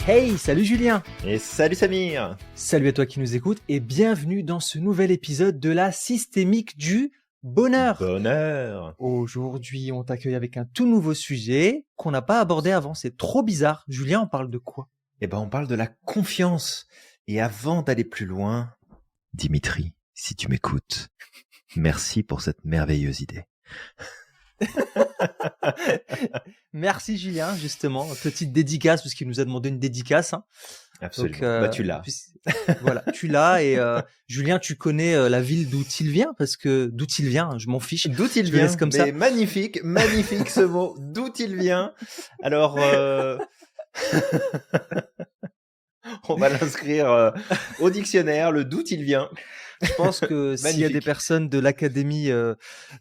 Hey, salut Julien! Et salut Samir! Salut à toi qui nous écoutes et bienvenue dans ce nouvel épisode de la systémique du bonheur. Bonheur! Aujourd'hui, on t'accueille avec un tout nouveau sujet qu'on n'a pas abordé avant, c'est trop bizarre. Julien, on parle de quoi? On parle de la confiance. Et avant d'aller plus loin, Dimitri, si tu m'écoutes, merci pour cette merveilleuse idée. Merci Julien, justement, petite dédicace parce qu'il nous a demandé une dédicace. Absolument. Donc, Tu l'as. Voilà, tu l'as et Julien, tu connais la ville d'où il vient parce que d'où il vient, je m'en fiche. D'où il Je le vient? laisse comme Mais ça. magnifique ce mot. D'où il vient? Alors, on va l'inscrire au dictionnaire, le d'où il vient. Je pense que s'il y a des personnes de l'académie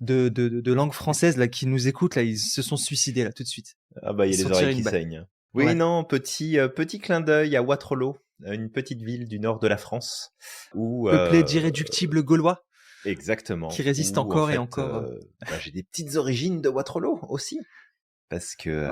de langue française là qui nous écoutent, là, ils se sont suicidés là tout de suite. Ah bah, il y a les oreilles qui saignent. Oui, Ouais. non, petit clin d'œil à Waterloo, une petite ville du nord de la France. Où, Peuplé d'irréductibles gaulois. Exactement. Qui résistent encore et encore. J'ai des petites origines de Waterloo aussi. Parce que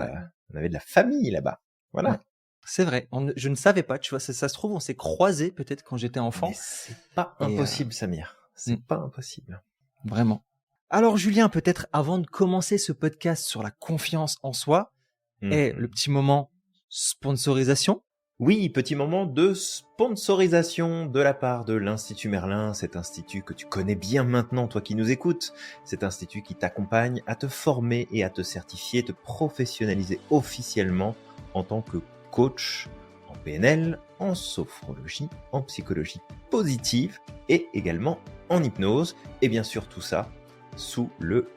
on avait de la famille là-bas. Voilà. Ouais. C'est vrai, je ne savais pas, tu vois, ça se trouve, on s'est croisés peut-être quand j'étais enfant. Mais c'est pas impossible, Samir. C'est pas impossible. Vraiment. Alors Julien, peut-être avant de commencer ce podcast sur la confiance en soi, le petit moment sponsorisation. Oui, petit moment de sponsorisation de la part de l'Institut Merlin, cet institut que tu connais bien maintenant, toi qui nous écoutes, cet institut qui t'accompagne à te former et à te certifier, te professionnaliser officiellement en tant que coach en PNL, en sophrologie, en psychologie positive et également en hypnose. Et bien sûr tout ça sous le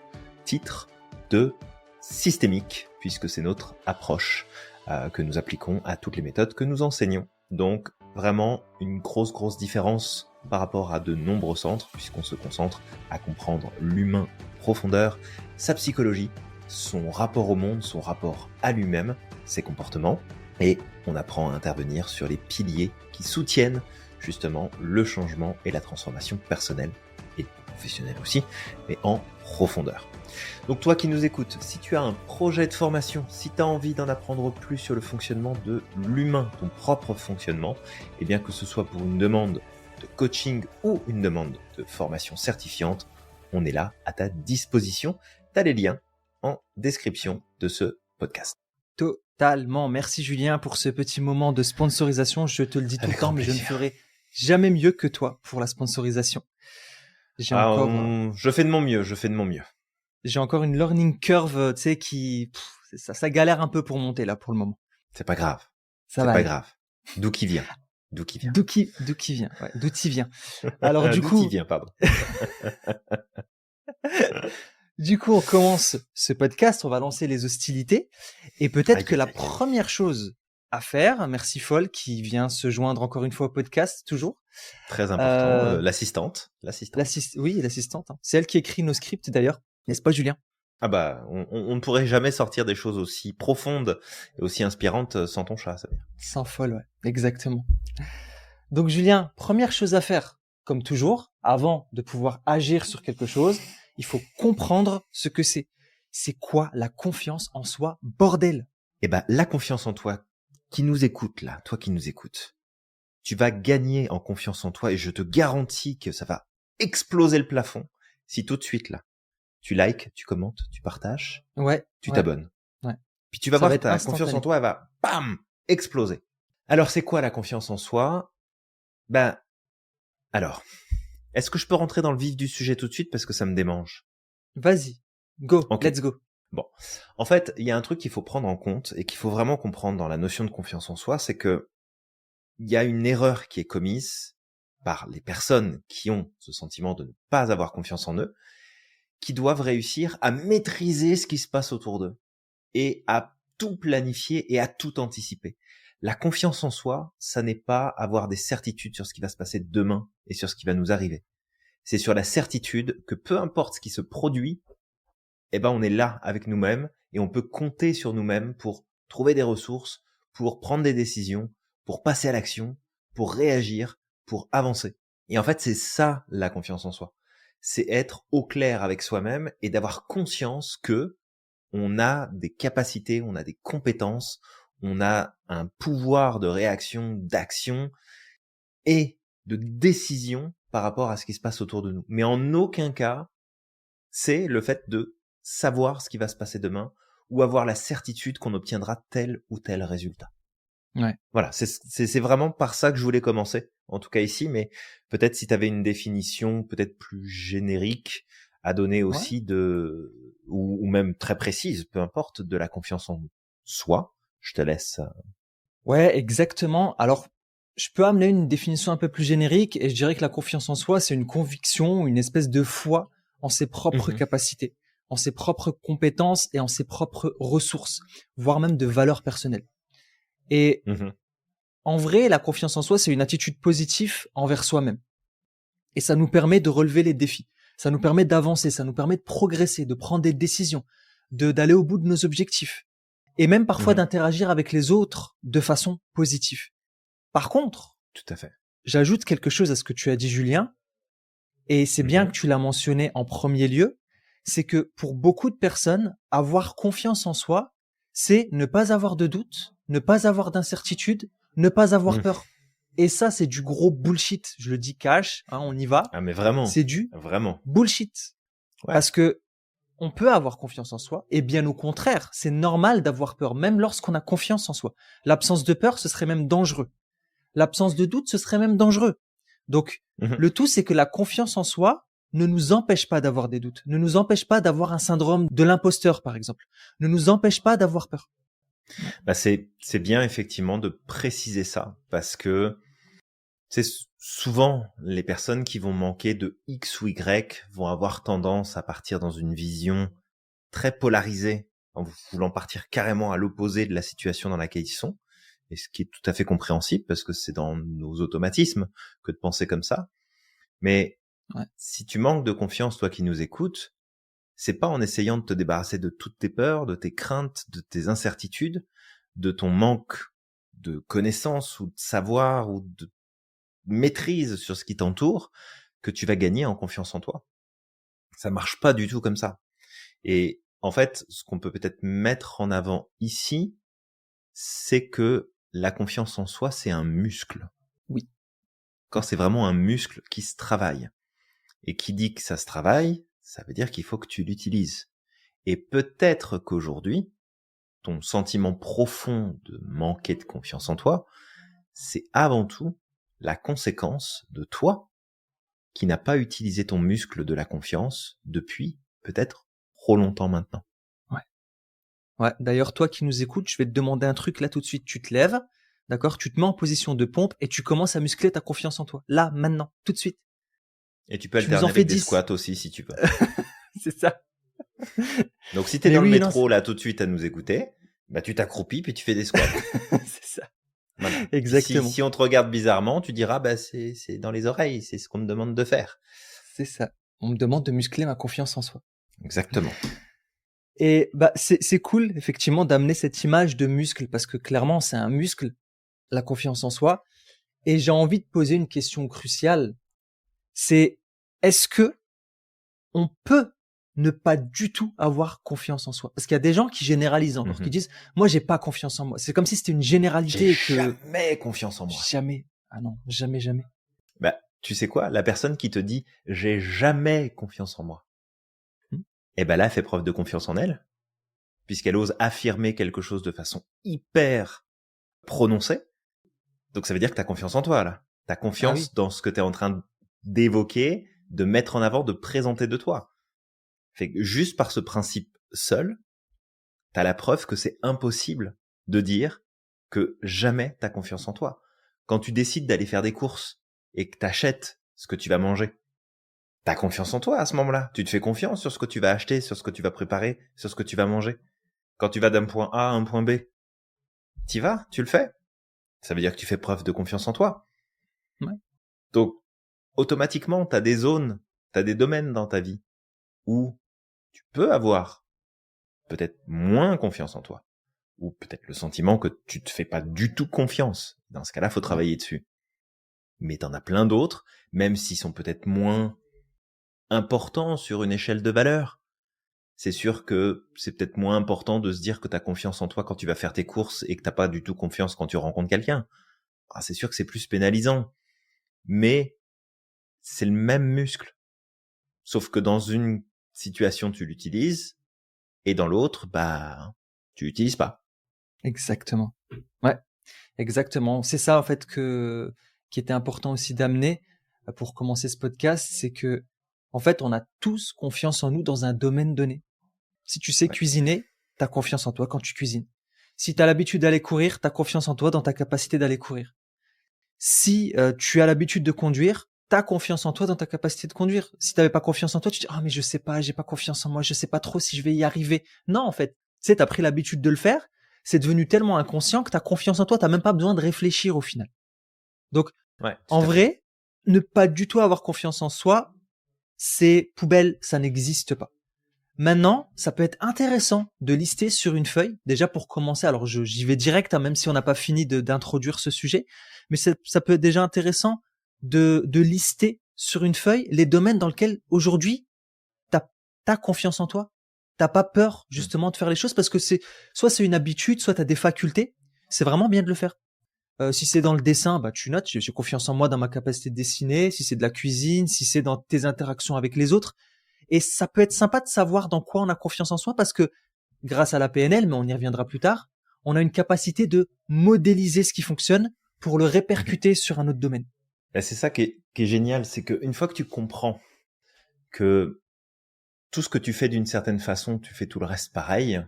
titre de systémique, puisque c'est notre approche que nous appliquons à toutes les méthodes que nous enseignons. Donc vraiment une grosse différence par rapport à de nombreux centres, puisqu'on se concentre à comprendre l'humain en profondeur, sa psychologie, son rapport au monde, son rapport à lui-même, ses comportements, et on apprend à intervenir sur les piliers qui soutiennent justement le changement et la transformation personnelle et professionnelle aussi, mais en profondeur. Donc toi qui nous écoutes, si tu as un projet de formation, si tu as envie d'en apprendre plus sur le fonctionnement de l'humain, ton propre fonctionnement, et bien que ce soit pour une demande de coaching ou une demande de formation certifiante, on est là à ta disposition. Tu as les liens en description de ce podcast. Totalement. Merci Julien pour ce petit moment de sponsorisation. Je te le dis tout le temps, mais je ne ferai jamais mieux que toi pour la sponsorisation. Je fais de mon mieux. J'ai encore une learning curve, tu sais, ça galère un peu pour monter là pour le moment. C'est pas grave. D'où qui vient. D'où qui vient. Ouais, d'où il vient. Alors du coup. D'où il vient, pardon. Du coup, on commence ce podcast, on va lancer les hostilités. Et peut-être que la première chose à faire, merci Foll qui vient se joindre encore une fois au podcast, toujours. Très important, l'assistante. Oui, l'assistante. C'est elle qui écrit nos scripts d'ailleurs, n'est-ce pas Julien? Ah bah, on ne pourrait jamais sortir des choses aussi profondes et aussi inspirantes sans ton chat, ça veut dire. Sans Foll, ouais, exactement. Donc Julien, première chose à faire, comme toujours, avant de pouvoir agir sur quelque chose, il faut comprendre ce que c'est. C'est quoi la confiance en soi, bordel? La confiance en toi, qui nous écoute là, toi qui nous écoutes, tu vas gagner en confiance en toi et je te garantis que ça va exploser le plafond si tout de suite là, tu likes, tu commentes, tu partages, tu t'abonnes. Ouais. Puis tu vas voir que ta confiance en toi, elle va, bam, exploser. Alors c'est quoi la confiance en soi? Alors, est-ce que je peux rentrer dans le vif du sujet tout de suite parce que ça me démange? Vas-y, go, let's go. Bon, en fait, il y a un truc qu'il faut prendre en compte et qu'il faut vraiment comprendre dans la notion de confiance en soi, c'est que il y a une erreur qui est commise par les personnes qui ont ce sentiment de ne pas avoir confiance en eux, qui doivent réussir à maîtriser ce qui se passe autour d'eux et à tout planifier et à tout anticiper. La confiance en soi, ça n'est pas avoir des certitudes sur ce qui va se passer demain et sur ce qui va nous arriver. C'est sur la certitude que peu importe ce qui se produit, on est là avec nous-mêmes et on peut compter sur nous-mêmes pour trouver des ressources, pour prendre des décisions, pour passer à l'action, pour réagir, pour avancer. Et en fait, c'est ça la confiance en soi. C'est être au clair avec soi-même et d'avoir conscience que on a des capacités, on a des compétences, on a un pouvoir de réaction, d'action et de décision par rapport à ce qui se passe autour de nous. Mais en aucun cas, c'est le fait de savoir ce qui va se passer demain ou avoir la certitude qu'on obtiendra tel ou tel résultat. Ouais. Voilà, c'est vraiment par ça que je voulais commencer, en tout cas ici, mais peut-être si tu avais une définition peut-être plus générique à donner Ouais. aussi ou même très précise, peu importe, de la confiance en soi, je te laisse. Ouais, exactement. Alors, je peux amener une définition un peu plus générique et je dirais que la confiance en soi, c'est une conviction, une espèce de foi en ses propres Mhm, capacités, en ses propres compétences et en ses propres ressources, voire même de valeurs personnelles. Et mhm, en vrai, la confiance en soi, c'est une attitude positive envers soi-même. Et ça nous permet de relever les défis. Ça nous permet d'avancer, ça nous permet de progresser, de prendre des décisions, d'aller au bout de nos objectifs. Et même parfois mhm. d'interagir avec les autres de façon positive. Par contre, Tout à fait. j'ajoute quelque chose à ce que tu as dit, Julien, et c'est bien que Mhm, tu l'as mentionné en premier lieu, c'est que pour beaucoup de personnes, avoir confiance en soi, c'est ne pas avoir de doute, ne pas avoir d'incertitude, ne pas avoir mhm. peur. Et ça, c'est du gros bullshit. Je le dis cash, hein, on y va. Ah mais vraiment, C'est du vraiment. bullshit. Ouais. Parce que on peut avoir confiance en soi, et bien au contraire, c'est normal d'avoir peur, même lorsqu'on a confiance en soi. L'absence de peur, ce serait même dangereux. L'absence de doute, ce serait même dangereux. Donc, Mhm. le tout, c'est que la confiance en soi ne nous empêche pas d'avoir des doutes, ne nous empêche pas d'avoir un syndrome de l'imposteur, par exemple, ne nous empêche pas d'avoir peur. Ouais. Bah c'est bien effectivement de préciser ça parce que c'est souvent les personnes qui vont manquer de X ou Y vont avoir tendance à partir dans une vision très polarisée en voulant partir carrément à l'opposé de la situation dans laquelle ils sont, et ce qui est tout à fait compréhensible parce que c'est dans nos automatismes que de penser comme ça. Mais Ouais. si tu manques de confiance, toi qui nous écoutes, c'est pas en essayant de te débarrasser de toutes tes peurs, de tes craintes, de tes incertitudes, de ton manque de connaissances ou de savoir ou de maîtrise sur ce qui t'entoure que tu vas gagner en confiance en toi. Ça marche pas du tout comme ça. Et en fait, ce qu'on peut peut-être mettre en avant ici, c'est que la confiance en soi, c'est un muscle. Oui. Quand c'est vraiment un muscle qui se travaille. Et qui dit que ça se travaille, ça veut dire qu'il faut que tu l'utilises. Et peut-être qu'aujourd'hui, ton sentiment profond de manquer de confiance en toi, c'est avant tout la conséquence de toi qui n'a pas utilisé ton muscle de la confiance depuis peut-être trop longtemps maintenant. Ouais. Ouais. D'ailleurs, toi qui nous écoutes, je vais te demander un truc là tout de suite. Tu te lèves, d'accord? Tu te mets en position de pompe et tu commences à muscler ta confiance en toi. Là, maintenant, tout de suite. Et tu peux Tu nous alterner en fais avec des 10. squats aussi si tu veux. C'est ça. Donc si t'es Mais dans le oui, non, métro là tout de suite à nous écouter, bah tu t'accroupis puis tu fais des squats. c'est ça. Voilà. Puis Exactement. si on te regarde bizarrement, tu diras bah c'est dans les oreilles, c'est ce qu'on me demande de faire. C'est ça. On me demande de muscler ma confiance en soi. Exactement. Et bah c'est cool effectivement d'amener cette image de muscle parce que clairement c'est un muscle, la confiance en soi. Et j'ai envie de poser une question cruciale. C'est est-ce que on peut ne pas du tout avoir confiance en soi? Parce qu'il y a des gens qui généralisent encore, qui Mhm. disent moi j'ai pas confiance en moi. C'est comme si c'était une J'ai généralité et que jamais confiance en moi. jamais. Ah non, jamais, jamais. Bah, tu sais quoi? La personne qui te dit j'ai jamais confiance en moi, Hmm. eh ben là, elle fait preuve de confiance en elle, puisqu'elle ose affirmer quelque chose de façon hyper prononcée. Donc ça veut dire que t'as confiance en toi, là. T'as Ah oui. confiance dans ce que t'es en train d'évoquer, de mettre en avant, de présenter de toi. Fait que juste par ce principe seul, t'as la preuve que c'est impossible de dire que jamais t'as confiance en toi. Quand tu décides d'aller faire des courses et que t'achètes ce que tu vas manger, t'as confiance en toi à ce moment-là. Tu te fais confiance sur ce que tu vas acheter, sur ce que tu vas préparer, sur ce que tu vas manger. Quand tu vas d'un point A à un point B, t'y vas, tu le fais. Ça veut dire que tu fais preuve de confiance en toi. Ouais. Donc, automatiquement, t'as des zones, t'as des domaines dans ta vie où tu peux avoir peut-être moins confiance en toi, ou peut-être le sentiment que tu te fais pas du tout confiance. Dans ce cas-là, faut Ouais. travailler dessus. Mais t'en as plein d'autres, même s'ils sont peut-être moins importants sur une échelle de valeur. c'est sûr que c'est peut-être moins important de se dire que tu as confiance en toi quand tu vas faire tes courses et que t'as pas du tout confiance quand tu rencontres quelqu'un. Ah, c'est sûr que c'est plus pénalisant, mais c'est le même muscle. Sauf que dans une situation, tu l'utilises et dans l'autre, tu l'utilises pas. Exactement. Ouais, exactement. C'est ça en fait qui était important aussi d'amener pour commencer ce podcast, c'est que en fait, on a tous confiance en nous dans un domaine donné. Si tu sais Ouais. cuisiner, t'as confiance en toi quand tu cuisines. Si t'as l'habitude d'aller courir, t'as confiance en toi dans ta capacité d'aller courir. Si tu as l'habitude de conduire, t'as confiance en toi dans ta capacité de conduire. Si t'avais pas confiance en toi, tu te dis mais je sais pas, j'ai pas confiance en moi, je sais pas trop si je vais y arriver. Non, en fait, tu sais, t'as pris l'habitude de le faire, c'est devenu tellement inconscient que t'as confiance en toi, t'as même pas besoin de réfléchir au final. Donc, Ouais, en tout à fait. vrai, ne pas du tout avoir confiance en soi, c'est poubelle, ça n'existe pas. Maintenant, ça peut être intéressant de lister sur une feuille, déjà pour commencer. Alors, j'y vais direct, hein, même si on n'a pas fini d'introduire ce sujet, mais ça peut être déjà intéressant de lister sur une feuille les domaines dans lesquels aujourd'hui t'as confiance en toi. T'as pas peur justement de faire les choses parce que soit c'est une habitude, soit t'as des facultés. C'est vraiment bien de le faire. Si c'est dans le dessin, tu notes. J'ai confiance en moi dans ma capacité de dessiner. Si c'est de la cuisine, si c'est dans tes interactions avec les autres. Et ça peut être sympa de savoir dans quoi on a confiance en soi parce que grâce à la PNL, mais on y reviendra plus tard, on a une capacité de modéliser ce qui fonctionne pour le répercuter sur un autre domaine. C'est ça qui est génial, c'est qu'une fois que tu comprends que tout ce que tu fais d'une certaine façon, tu fais tout le reste pareil,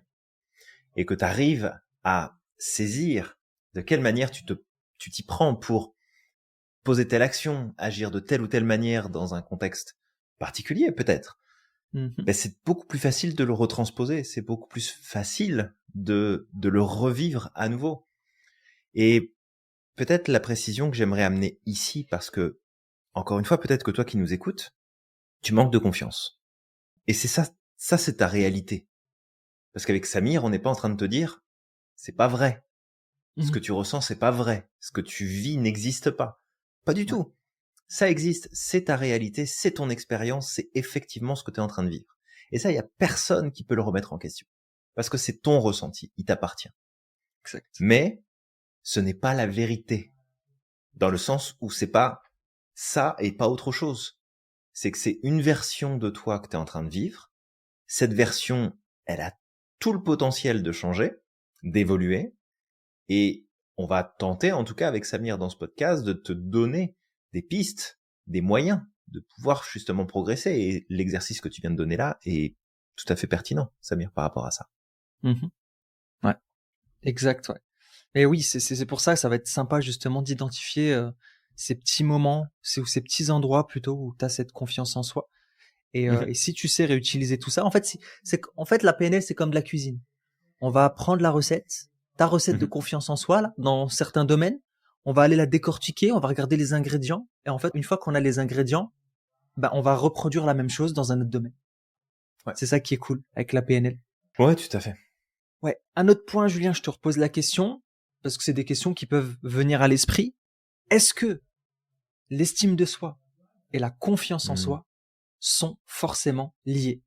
et que tu arrives à saisir de quelle manière tu t'y prends pour poser telle action, agir de telle ou telle manière dans un contexte particulier peut-être, c'est beaucoup plus facile de le retransposer, c'est beaucoup plus facile de le revivre à nouveau. Et peut-être la précision que j'aimerais amener ici, parce que, encore une fois, peut-être que toi qui nous écoutes, tu manques de confiance. Et c'est ça c'est ta réalité. Parce qu'avec Samir, on n'est pas en train de te dire, c'est pas vrai. Ce que tu ressens, c'est pas vrai. Ce que tu vis n'existe pas. Pas du tout. Ça existe, c'est ta réalité, c'est ton expérience, c'est effectivement ce que tu es en train de vivre. Et ça, il y a personne qui peut le remettre en question. Parce que c'est ton ressenti, il t'appartient. Exact. Mais ce n'est pas la vérité. Dans le sens où c'est pas ça et pas autre chose. C'est que c'est une version de toi que tu es en train de vivre. Cette version, elle a tout le potentiel de changer, d'évoluer. Et on va tenter, en tout cas avec Samir dans ce podcast, de te donner des pistes, des moyens de pouvoir justement progresser. Et l'exercice que tu viens de donner là est tout à fait pertinent, Samir, par rapport à ça. Ouais, exact, ouais. Et oui, c'est pour ça que ça va être sympa justement d'identifier ces petits moments, ces petits endroits plutôt où tu as cette confiance en soi. Et si tu sais réutiliser tout ça, en fait, en fait la PNL c'est comme de la cuisine. On va prendre la recette, ta recette de confiance en soi là, dans certains domaines, on va aller la décortiquer, on va regarder les ingrédients, et en fait une fois qu'on a les ingrédients, on va reproduire la même chose dans un autre domaine. Ouais. C'est ça qui est cool avec la PNL. Ouais, tout à fait. Ouais. Un autre point, Julien, je te repose la question, parce que c'est des questions qui peuvent venir à l'esprit. Est-ce que l'estime de soi et la confiance en soi sont forcément liées?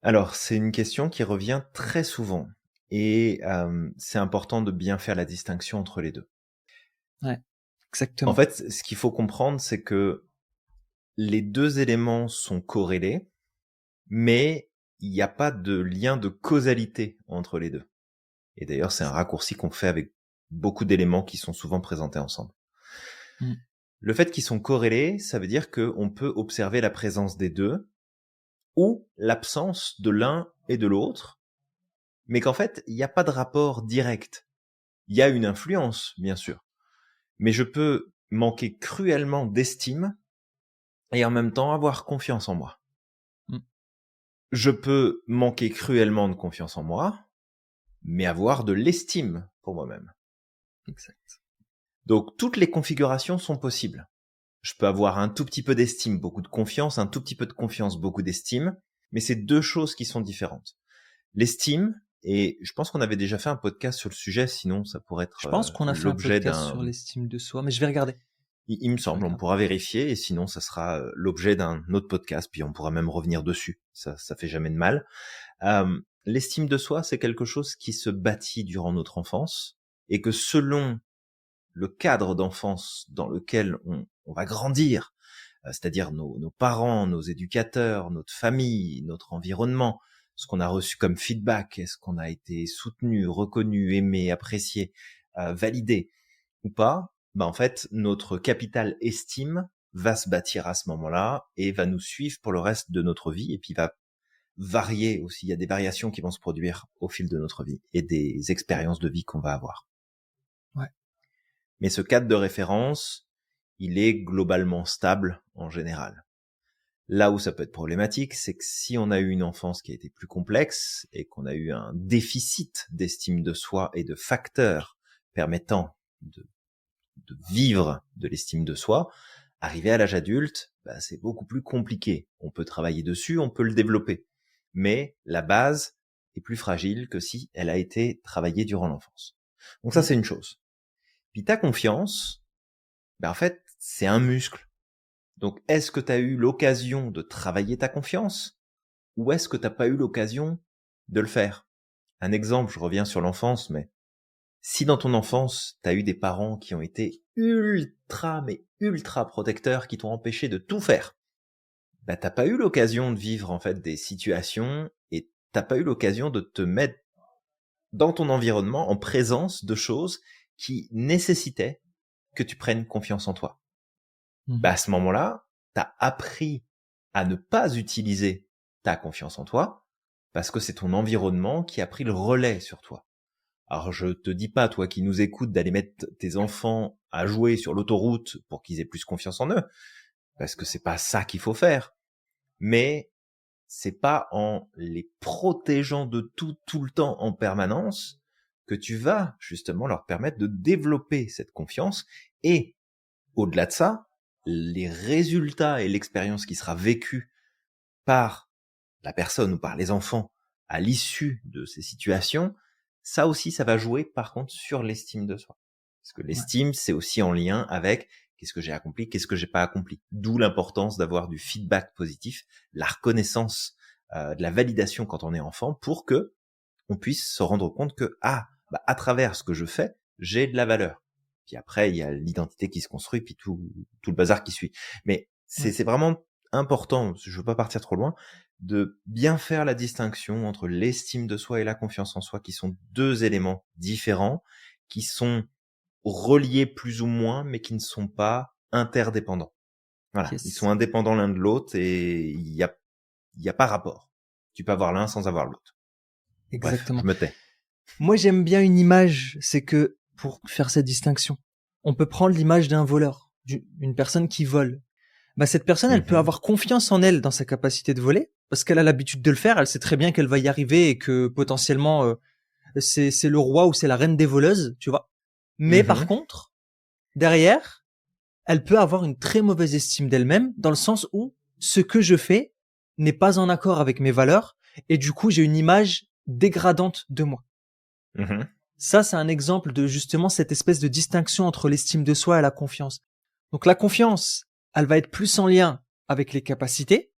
Alors, c'est une question qui revient très souvent. Et c'est important de bien faire la distinction entre les deux. Ouais, exactement. En fait, ce qu'il faut comprendre, c'est que les deux éléments sont corrélés, mais il n'y a pas de lien de causalité entre les deux. Et d'ailleurs, c'est un raccourci qu'on fait avec beaucoup d'éléments qui sont souvent présentés ensemble. Le fait qu'ils sont corrélés, ça veut dire qu'on peut observer la présence des deux ou l'absence de l'un et de l'autre, mais qu'en fait, il n'y a pas de rapport direct. Il y a une influence, bien sûr, mais je peux manquer cruellement d'estime et en même temps avoir confiance en moi. Je peux manquer cruellement de confiance en moi, mais avoir de l'estime pour moi-même. Exact. Donc, toutes les configurations sont possibles. Je peux avoir un tout petit peu d'estime, beaucoup de confiance, un tout petit peu de confiance, beaucoup d'estime, mais c'est deux choses qui sont différentes. L'estime, et je pense qu'on avait déjà fait un podcast sur le sujet, sinon ça pourrait être Je pense qu'on a fait un l'objet podcast sur l'estime de soi, mais je vais regarder. Il me semble, on D'accord. pourra vérifier, et sinon ça sera l'objet d'un autre podcast, puis on pourra même revenir dessus. Ça fait jamais de mal. L'estime de soi, c'est quelque chose qui se bâtit durant notre enfance, et que selon le cadre d'enfance dans lequel on va grandir, c'est-à-dire nos parents, nos éducateurs, notre famille, notre environnement, ce qu'on a reçu comme feedback, est-ce qu'on a été soutenu, reconnu, aimé, apprécié, validé ou pas, en fait, notre capital estime va se bâtir à ce moment-là et va nous suivre pour le reste de notre vie, et puis va varier aussi. Il y a des variations qui vont se produire au fil de notre vie et des expériences de vie qu'on va avoir. Ouais. Mais ce cadre de référence, il est globalement stable en général. Là où ça peut être problématique, c'est que si on a eu une enfance qui a été plus complexe et qu'on a eu un déficit d'estime de soi et de facteurs permettant de vivre de l'estime de soi, arriver à l'âge adulte, c'est beaucoup plus compliqué. On peut travailler dessus, on peut le développer. Mais la base est plus fragile que si elle a été travaillée durant l'enfance. Donc ça, c'est une chose. Puis ta confiance, en fait, c'est un muscle. Donc, est-ce que tu as eu l'occasion de travailler ta confiance, ou est-ce que tu n'as pas eu l'occasion de le faire? Un exemple, je reviens sur l'enfance, mais si dans ton enfance, tu as eu des parents qui ont été ultra protecteurs, qui t'ont empêché de tout faire, t'as pas eu l'occasion de vivre en fait des situations, et t'as pas eu l'occasion de te mettre dans ton environnement en présence de choses qui nécessitaient que tu prennes confiance en toi. À ce moment-là, t'as appris à ne pas utiliser ta confiance en toi parce que c'est ton environnement qui a pris le relais sur toi. Alors je te dis pas, toi qui nous écoutes, d'aller mettre tes enfants à jouer sur l'autoroute pour qu'ils aient plus confiance en eux, parce que c'est pas ça qu'il faut faire. Mais c'est pas en les protégeant de tout le temps en permanence que tu vas justement leur permettre de développer cette confiance. Et au-delà de ça, les résultats et l'expérience qui sera vécue par la personne ou par les enfants à l'issue de ces situations, ça aussi, ça va jouer par contre sur l'estime de soi. Parce que l'estime, c'est aussi en lien avec qu'est-ce que j'ai accompli, qu'est-ce que j'ai pas accompli. D'où l'importance d'avoir du feedback positif, la reconnaissance, de la validation quand on est enfant, pour que on puisse se rendre compte que à travers ce que je fais, j'ai de la valeur. Puis après, il y a l'identité qui se construit, puis tout le bazar qui suit. Mais c'est vraiment important, je veux pas partir trop loin, de bien faire la distinction entre l'estime de soi et la confiance en soi, qui sont deux éléments différents, qui sont reliés plus ou moins, mais qui ne sont pas interdépendants. Voilà, Yes. ils sont indépendants l'un de l'autre, et il y a pas rapport. Tu peux avoir l'un sans avoir l'autre. Exactement. Bref, je me tais. Moi, j'aime bien une image, c'est que pour faire cette distinction, on peut prendre l'image d'un voleur, d'une personne qui vole. Cette personne, elle peut avoir confiance en elle dans sa capacité de voler, parce qu'elle a l'habitude de le faire, elle sait très bien qu'elle va y arriver et que potentiellement c'est le roi ou c'est la reine des voleuses, tu vois. Mais par contre, derrière, elle peut avoir une très mauvaise estime d'elle-même, dans le sens où ce que je fais n'est pas en accord avec mes valeurs, et du coup j'ai une image dégradante de moi. Ça, c'est un exemple de justement cette espèce de distinction entre l'estime de soi et la confiance. Donc la confiance, elle va être plus en lien avec les capacités.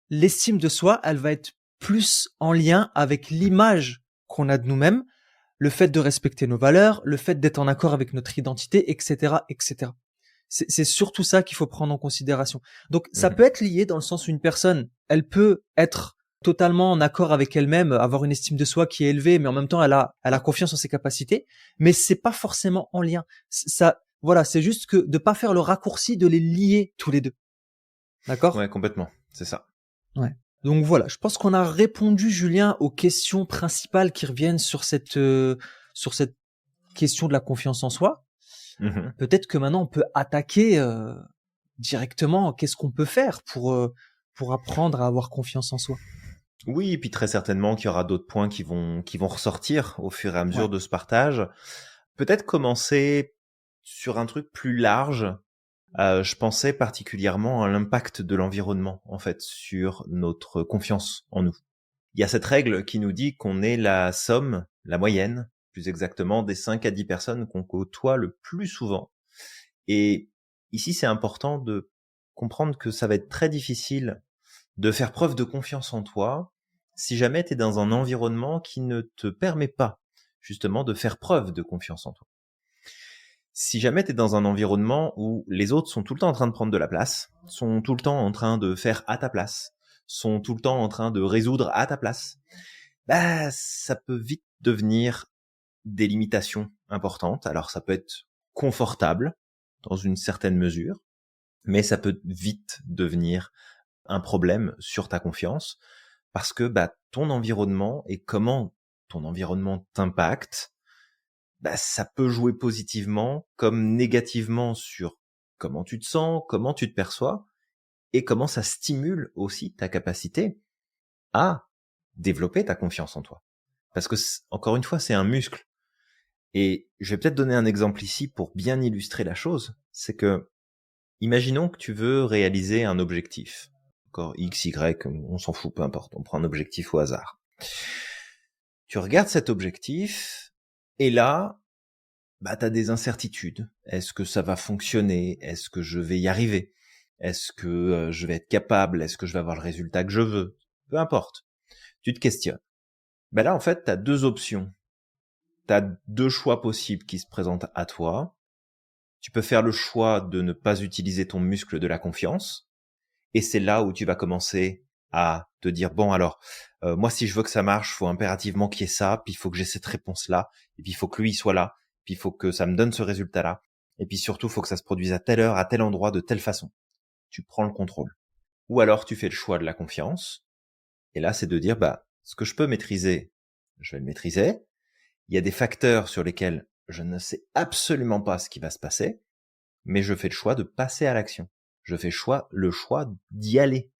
L'estime de soi, elle va être plus en lien avec l'image qu'on a de nous-mêmes, le fait de respecter nos valeurs, le fait d'être en accord avec notre identité, etc., etc. C'est surtout ça qu'il faut prendre en considération. Donc ça peut être lié dans le sens où une personne, elle peut être totalement en accord avec elle-même, avoir une estime de soi qui est élevée, mais en même temps elle a confiance en ses capacités, mais c'est pas forcément en lien. Ça, voilà, c'est juste que de pas faire le raccourci de les lier tous les deux. D'accord ? Ouais, complètement, c'est ça. Ouais. Donc voilà, je pense qu'on a répondu, Julien, aux questions principales qui reviennent sur cette question de la confiance en soi. Peut-être que maintenant on peut attaquer directement. Qu'est-ce qu'on peut faire pour apprendre à avoir confiance en soi? Oui, et puis très certainement qu'il y aura d'autres points qui vont ressortir au fur et à mesure de ce partage. Peut-être commencer sur un truc plus large. Je pensais particulièrement à l'impact de l'environnement, en fait, sur notre confiance en nous. Il y a cette règle qui nous dit qu'on est la somme, la moyenne, plus exactement, des 5 à 10 personnes qu'on côtoie le plus souvent. Et ici, c'est important de comprendre que ça va être très difficile de faire preuve de confiance en toi si jamais tu es dans un environnement qui ne te permet pas justement de faire preuve de confiance en toi. Si jamais tu es dans un environnement où les autres sont tout le temps en train de prendre de la place, sont tout le temps en train de faire à ta place, sont tout le temps en train de résoudre à ta place, bah ça peut vite devenir des limitations importantes. Alors ça peut être confortable dans une certaine mesure, mais ça peut vite devenir un problème sur ta confiance parce que bah, ton environnement et comment ton environnement t'impacte, bah, ça peut jouer positivement comme négativement sur comment tu te sens, comment tu te perçois et comment ça stimule aussi ta capacité à développer ta confiance en toi. Parce que, encore une fois, c'est un muscle. Et je vais peut-être donner un exemple ici pour bien illustrer la chose. C'est que, imaginons que tu veux réaliser un objectif. Encore X, Y, on s'en fout, peu importe. On prend un objectif au hasard. Tu regardes cet objectif, et là, bah, t'as des incertitudes. Est-ce que ça va fonctionner? Est-ce que je vais y arriver? Est-ce que je vais être capable? Est-ce que je vais avoir le résultat que je veux? Peu importe. Tu te questionnes. Ben là, en fait, t'as deux options. T'as deux choix possibles qui se présentent à toi. Tu peux faire le choix de ne pas utiliser ton muscle de la confiance. Et c'est là où tu vas commencer à te dire, bon alors, moi si je veux que ça marche, faut impérativement qu'il y ait ça, puis il faut que j'ai cette réponse-là, et puis il faut que lui soit là, puis il faut que ça me donne ce résultat-là, et puis surtout, il faut que ça se produise à telle heure, à tel endroit, de telle façon. Tu prends le contrôle. Ou alors tu fais le choix de la confiance, et là c'est de dire, bah, ce que je peux maîtriser, je vais le maîtriser. Il y a des facteurs sur lesquels je ne sais absolument pas ce qui va se passer, mais je fais le choix de passer à l'action. Je fais le choix d'y aller,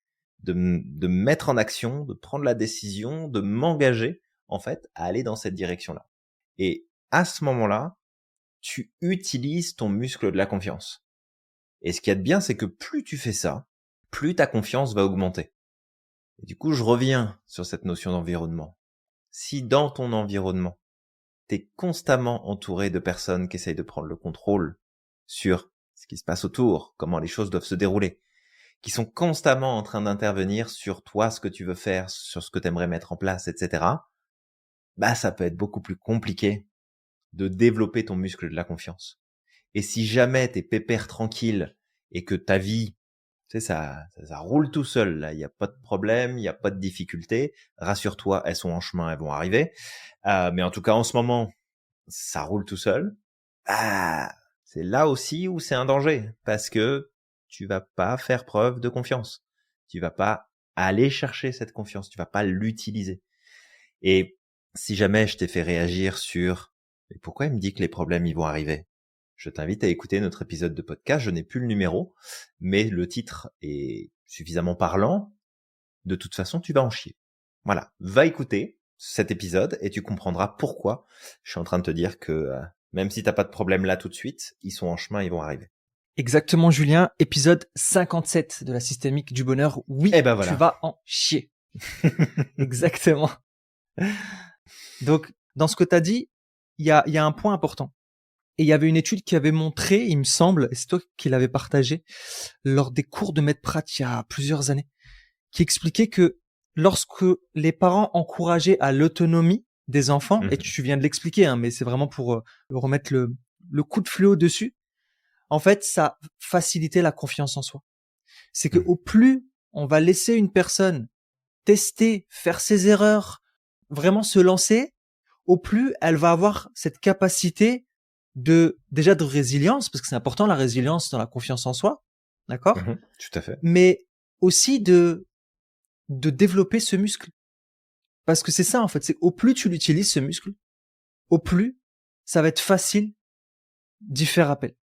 de me mettre en action, de prendre la décision, de m'engager, en fait, à aller dans cette direction-là. Et à ce moment-là, tu utilises ton muscle de la confiance. Et ce qu'il y a de bien, c'est que plus tu fais ça, plus ta confiance va augmenter. Et du coup, je reviens sur cette notion d'environnement. Si dans ton environnement, t'es constamment entouré de personnes qui essayent de prendre le contrôle sur ce qui se passe autour, comment les choses doivent se dérouler, qui sont constamment en train d'intervenir sur toi, ce que tu veux faire, sur ce que tu aimerais mettre en place, etc., bah ça peut être beaucoup plus compliqué de développer ton muscle de la confiance. Et si jamais t'es pépère tranquille et que ta vie, tu sais, ça roule tout seul, là, il n'y a pas de problème, il n'y a pas de difficulté, rassure-toi, elles sont en chemin, elles vont arriver. Mais en tout cas, en ce moment, ça roule tout seul. Ah, c'est là aussi où c'est un danger, parce que tu vas pas faire preuve de confiance. Tu vas pas aller chercher cette confiance, tu vas pas l'utiliser. Et si jamais je t'ai fait réagir sur mais pourquoi il me dit que les problèmes ils vont arriver, je t'invite à écouter notre épisode de podcast. Je n'ai plus le numéro, mais le titre est suffisamment parlant. De toute façon, tu vas en chier. Voilà, va écouter cet épisode et tu comprendras pourquoi je suis en train de te dire que même si t'as pas de problème là tout de suite, ils sont en chemin, ils vont arriver. Exactement, Julien. Épisode 57 de la systémique du bonheur. Oui, Eh ben voilà. tu vas en chier. Exactement. Donc, dans ce que tu as dit, il y a un point important. Et il y avait une étude qui avait montré, il me semble, et c'est toi qui l'avais partagé, lors des cours de maître Pratt il y a plusieurs années, qui expliquait que lorsque les parents encourageaient à l'autonomie des enfants, et tu viens de l'expliquer, hein, mais c'est vraiment pour remettre le coup de fléau dessus, en fait, ça facilitait la confiance en soi. C'est que au plus on va laisser une personne tester, faire ses erreurs, vraiment se lancer, au plus elle va avoir cette capacité déjà de résilience, parce que c'est important la résilience dans la confiance en soi, d'accord? Tout à fait. Mais aussi de développer ce muscle. Parce que c'est ça en fait, c'est au plus tu l'utilises ce muscle, au plus ça va être facile d'y faire appel.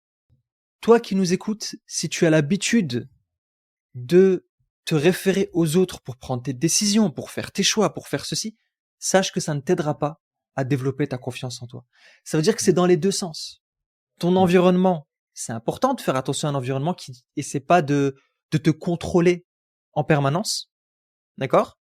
Toi qui nous écoutes, si tu as l'habitude de te référer aux autres pour prendre tes décisions, pour faire tes choix, pour faire ceci, sache que ça ne t'aidera pas à développer ta confiance en toi. Ça veut dire que c'est dans les deux sens. Ton environnement, c'est important de faire attention à un environnement qui essaie pas de te contrôler en permanence. D'accord?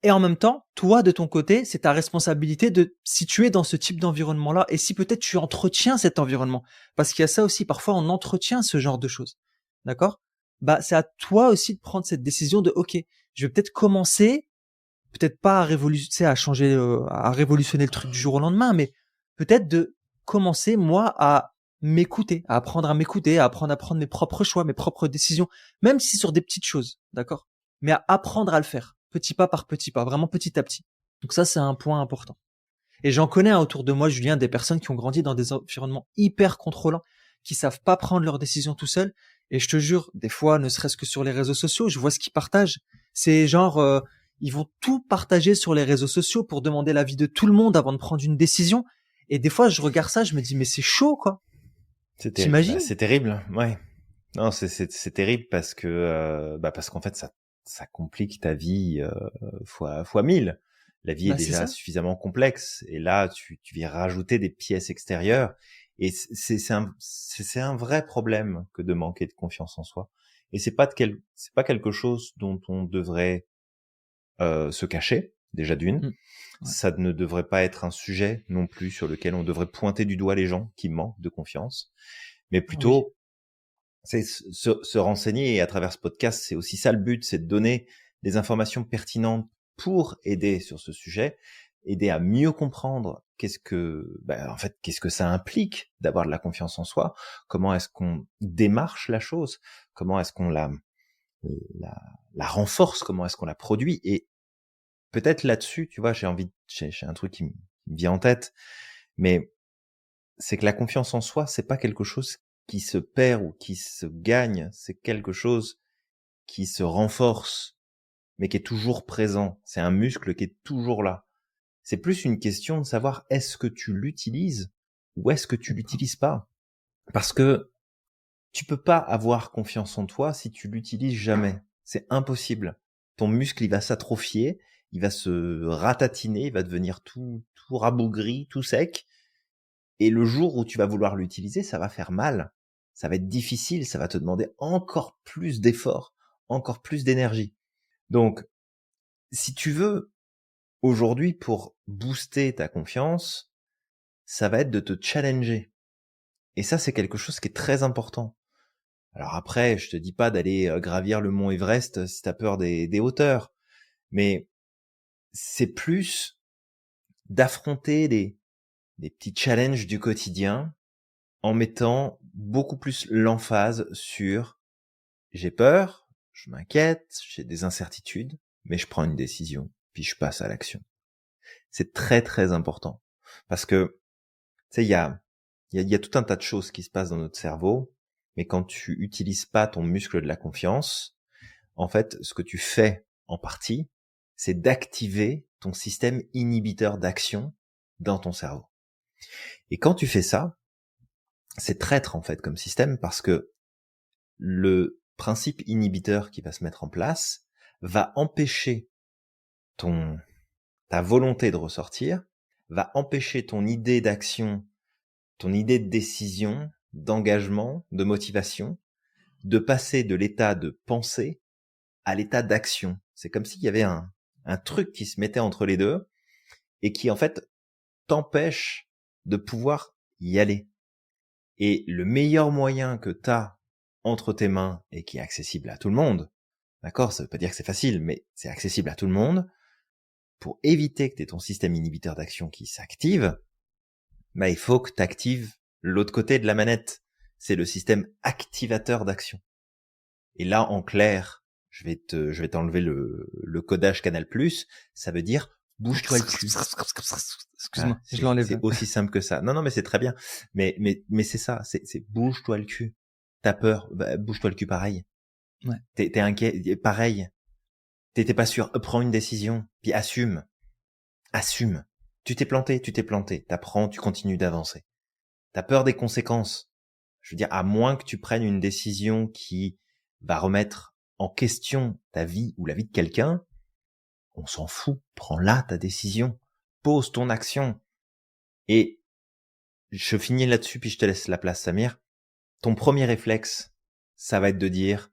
Et en même temps, toi, de ton côté, c'est ta responsabilité de si tu es dans ce type d'environnement-là et si peut-être tu entretiens cet environnement. Parce qu'il y a ça aussi, parfois on entretient ce genre de choses. D'accord? Bah, c'est à toi aussi de prendre cette décision de, OK, je vais peut-être commencer, peut-être pas à changer, à révolutionner le truc du jour au lendemain, mais peut-être de commencer, moi, à m'écouter, à apprendre à m'écouter, à apprendre à prendre mes propres choix, mes propres décisions, même si sur des petites choses, d'accord? Mais à apprendre à le faire, petit pas par petit pas, vraiment petit à petit. Donc ça, c'est un point important. Et j'en connais autour de moi, Julien, des personnes qui ont grandi dans des environnements hyper contrôlants, qui savent pas prendre leurs décisions tout seuls. Et je te jure, des fois, ne serait-ce que sur les réseaux sociaux, je vois ce qu'ils partagent. C'est genre, ils vont tout partager sur les réseaux sociaux pour demander l'avis de tout le monde avant de prendre une décision. Et des fois, je regarde ça, je me dis, mais c'est chaud, quoi. T'imagines? C'est terrible, ouais. Non, c'est terrible parce que parce qu'en fait ça complique ta vie fois 1000. La vie est Bah, c'est déjà ça. suffisamment complexe et là tu viens rajouter des pièces extérieures et c'est un vrai problème que de manquer de confiance en soi. Et c'est pas quelque chose dont on devrait se cacher déjà d'une. Mm. Ouais. Ça ne devrait pas être un sujet non plus sur lequel on devrait pointer du doigt les gens qui manquent de confiance, mais Oui. plutôt c'est se renseigner. Et à travers ce podcast, c'est aussi ça le but, c'est de donner des informations pertinentes pour aider sur ce sujet, aider à mieux comprendre qu'est-ce que ça implique d'avoir de la confiance en soi, comment est-ce qu'on démarche la chose, comment est-ce qu'on la, la renforce, comment est-ce qu'on la produit. Et peut-être là-dessus, tu vois, j'ai un truc qui me vient en tête, mais c'est que la confiance en soi, c'est pas quelque chose qui se perd ou qui se gagne, c'est quelque chose qui se renforce, mais qui est toujours présent. C'est un muscle qui est toujours là. C'est plus une question de savoir est-ce que tu l'utilises ou est-ce que tu l'utilises pas. Parce que tu peux pas avoir confiance en toi si tu l'utilises jamais. C'est impossible. Ton muscle, il va s'atrophier, il va se ratatiner, il va devenir tout rabougri, tout sec. Et le jour où tu vas vouloir l'utiliser, ça va faire mal. Ça va être difficile, ça va te demander encore plus d'efforts, encore plus d'énergie. Donc, si tu veux, aujourd'hui, pour booster ta confiance, ça va être de te challenger. Et ça, c'est quelque chose qui est très important. Alors après, je te dis pas d'aller gravir le mont Everest si t'as peur des hauteurs, mais c'est plus d'affronter des petits challenges du quotidien en mettant beaucoup plus l'emphase sur j'ai peur, je m'inquiète, j'ai des incertitudes, mais je prends une décision, puis je passe à l'action. C'est très très important parce que tu sais il y a tout un tas de choses qui se passent dans notre cerveau, mais quand tu utilises pas ton muscle de la confiance, en fait, ce que tu fais en partie, c'est d'activer ton système inhibiteur d'action dans ton cerveau. Et quand tu fais ça, c'est traître en fait comme système parce que le principe inhibiteur qui va se mettre en place va empêcher ton ta volonté de ressortir, va empêcher ton idée d'action, ton idée de décision, d'engagement, de motivation, de passer de l'état de pensée à l'état d'action. C'est comme s'il y avait un truc qui se mettait entre les deux et qui en fait t'empêche de pouvoir y aller. Et le meilleur moyen que tu as entre tes mains et qui est accessible à tout le monde, d'accord, ça veut pas dire que c'est facile, mais c'est accessible à tout le monde, pour éviter que tu aies ton système inhibiteur d'action qui s'active, il faut que tu actives l'autre côté de la manette. C'est le système activateur d'action. Et là, en clair, je vais t'enlever le codage Canal+, ça veut dire bouge-toi le cul. Excuse-moi, je C'est l'enlève. aussi simple que ça. Non, mais c'est très bien. Mais c'est ça, c'est bouge-toi le cul. T'as peur, bouge-toi le cul pareil. Ouais. T'es inquiet, pareil. T'es pas sûr, prends une décision, puis assume. Assume. Tu t'es planté. T'apprends, tu continues d'avancer. T'as peur des conséquences. Je veux dire, à moins que tu prennes une décision qui va remettre en question ta vie ou la vie de quelqu'un, on s'en fout. Prends-la, ta décision. Pose ton action. Et je finis là-dessus, puis je te laisse la place, Samir. Ton premier réflexe, ça va être de dire,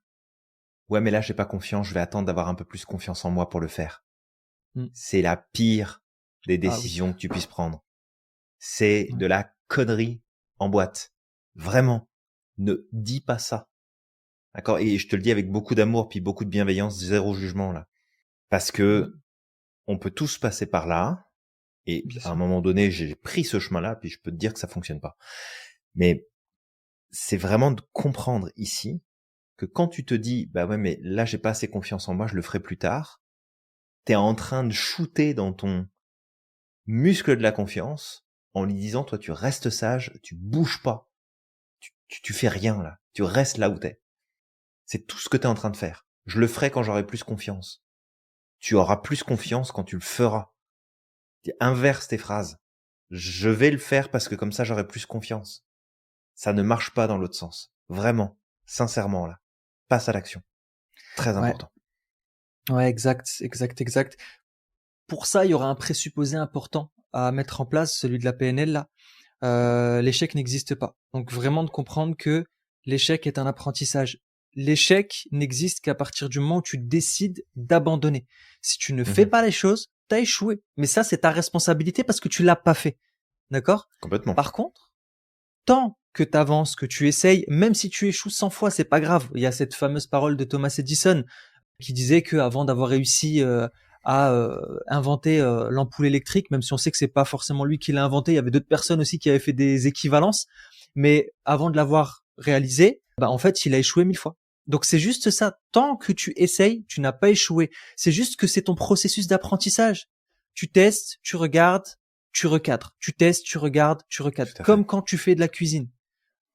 ouais, mais là, j'ai pas confiance, je vais attendre d'avoir un peu plus confiance en moi pour le faire. c'est la pire des Ah oui. décisions que tu puisses prendre. C'est de la connerie en boîte. Vraiment. Ne dis pas ça. D'accord? Et je te le dis avec beaucoup d'amour puis beaucoup de bienveillance, zéro jugement là. Parce que on peut tous passer par là. Et Bien à un sûr. moment donné, j'ai pris ce chemin-là, puis je peux te dire que ça fonctionne pas. Mais c'est vraiment de comprendre ici que quand tu te dis, bah ouais, mais là, j'ai pas assez confiance en moi, je le ferai plus tard, t'es en train de shooter dans ton muscle de la confiance en lui disant, toi, tu restes sage, tu bouges pas, tu fais rien là, tu restes là où t'es. C'est tout ce que t'es en train de faire. Je le ferai quand j'aurai plus confiance. Tu auras plus confiance quand tu le feras. Inverse tes phrases. Je vais le faire parce que comme ça j'aurai plus confiance. Ça ne marche pas dans l'autre sens. Vraiment. Sincèrement, là. Passe à l'action. Très Ouais. important. Ouais, exact. Pour ça, il y aura un présupposé important à mettre en place, celui de la PNL là. L'échec n'existe pas. Donc vraiment de comprendre que l'échec est un apprentissage. L'échec n'existe qu'à partir du moment où tu décides d'abandonner. Si tu ne fais pas les choses, t'as échoué. Mais ça, c'est ta responsabilité parce que tu l'as pas fait. D'accord? Complètement. Par contre, tant que tu avances, que tu essayes, même si tu échoues 100 fois, c'est pas grave. Il y a cette fameuse parole de Thomas Edison qui disait que avant d'avoir réussi à inventer l'ampoule électrique, même si on sait que c'est pas forcément lui qui l'a inventé, il y avait d'autres personnes aussi qui avaient fait des équivalences, mais avant de l'avoir réalisé, bah en fait, il a échoué 1000 fois. Donc c'est juste ça. Tant que tu essayes, tu n'as pas échoué. C'est juste que c'est ton processus d'apprentissage. Tu testes, tu regardes, tu recadres. Tu testes, tu regardes, tu recadres. Tout à fait. Comme quand tu fais de la cuisine.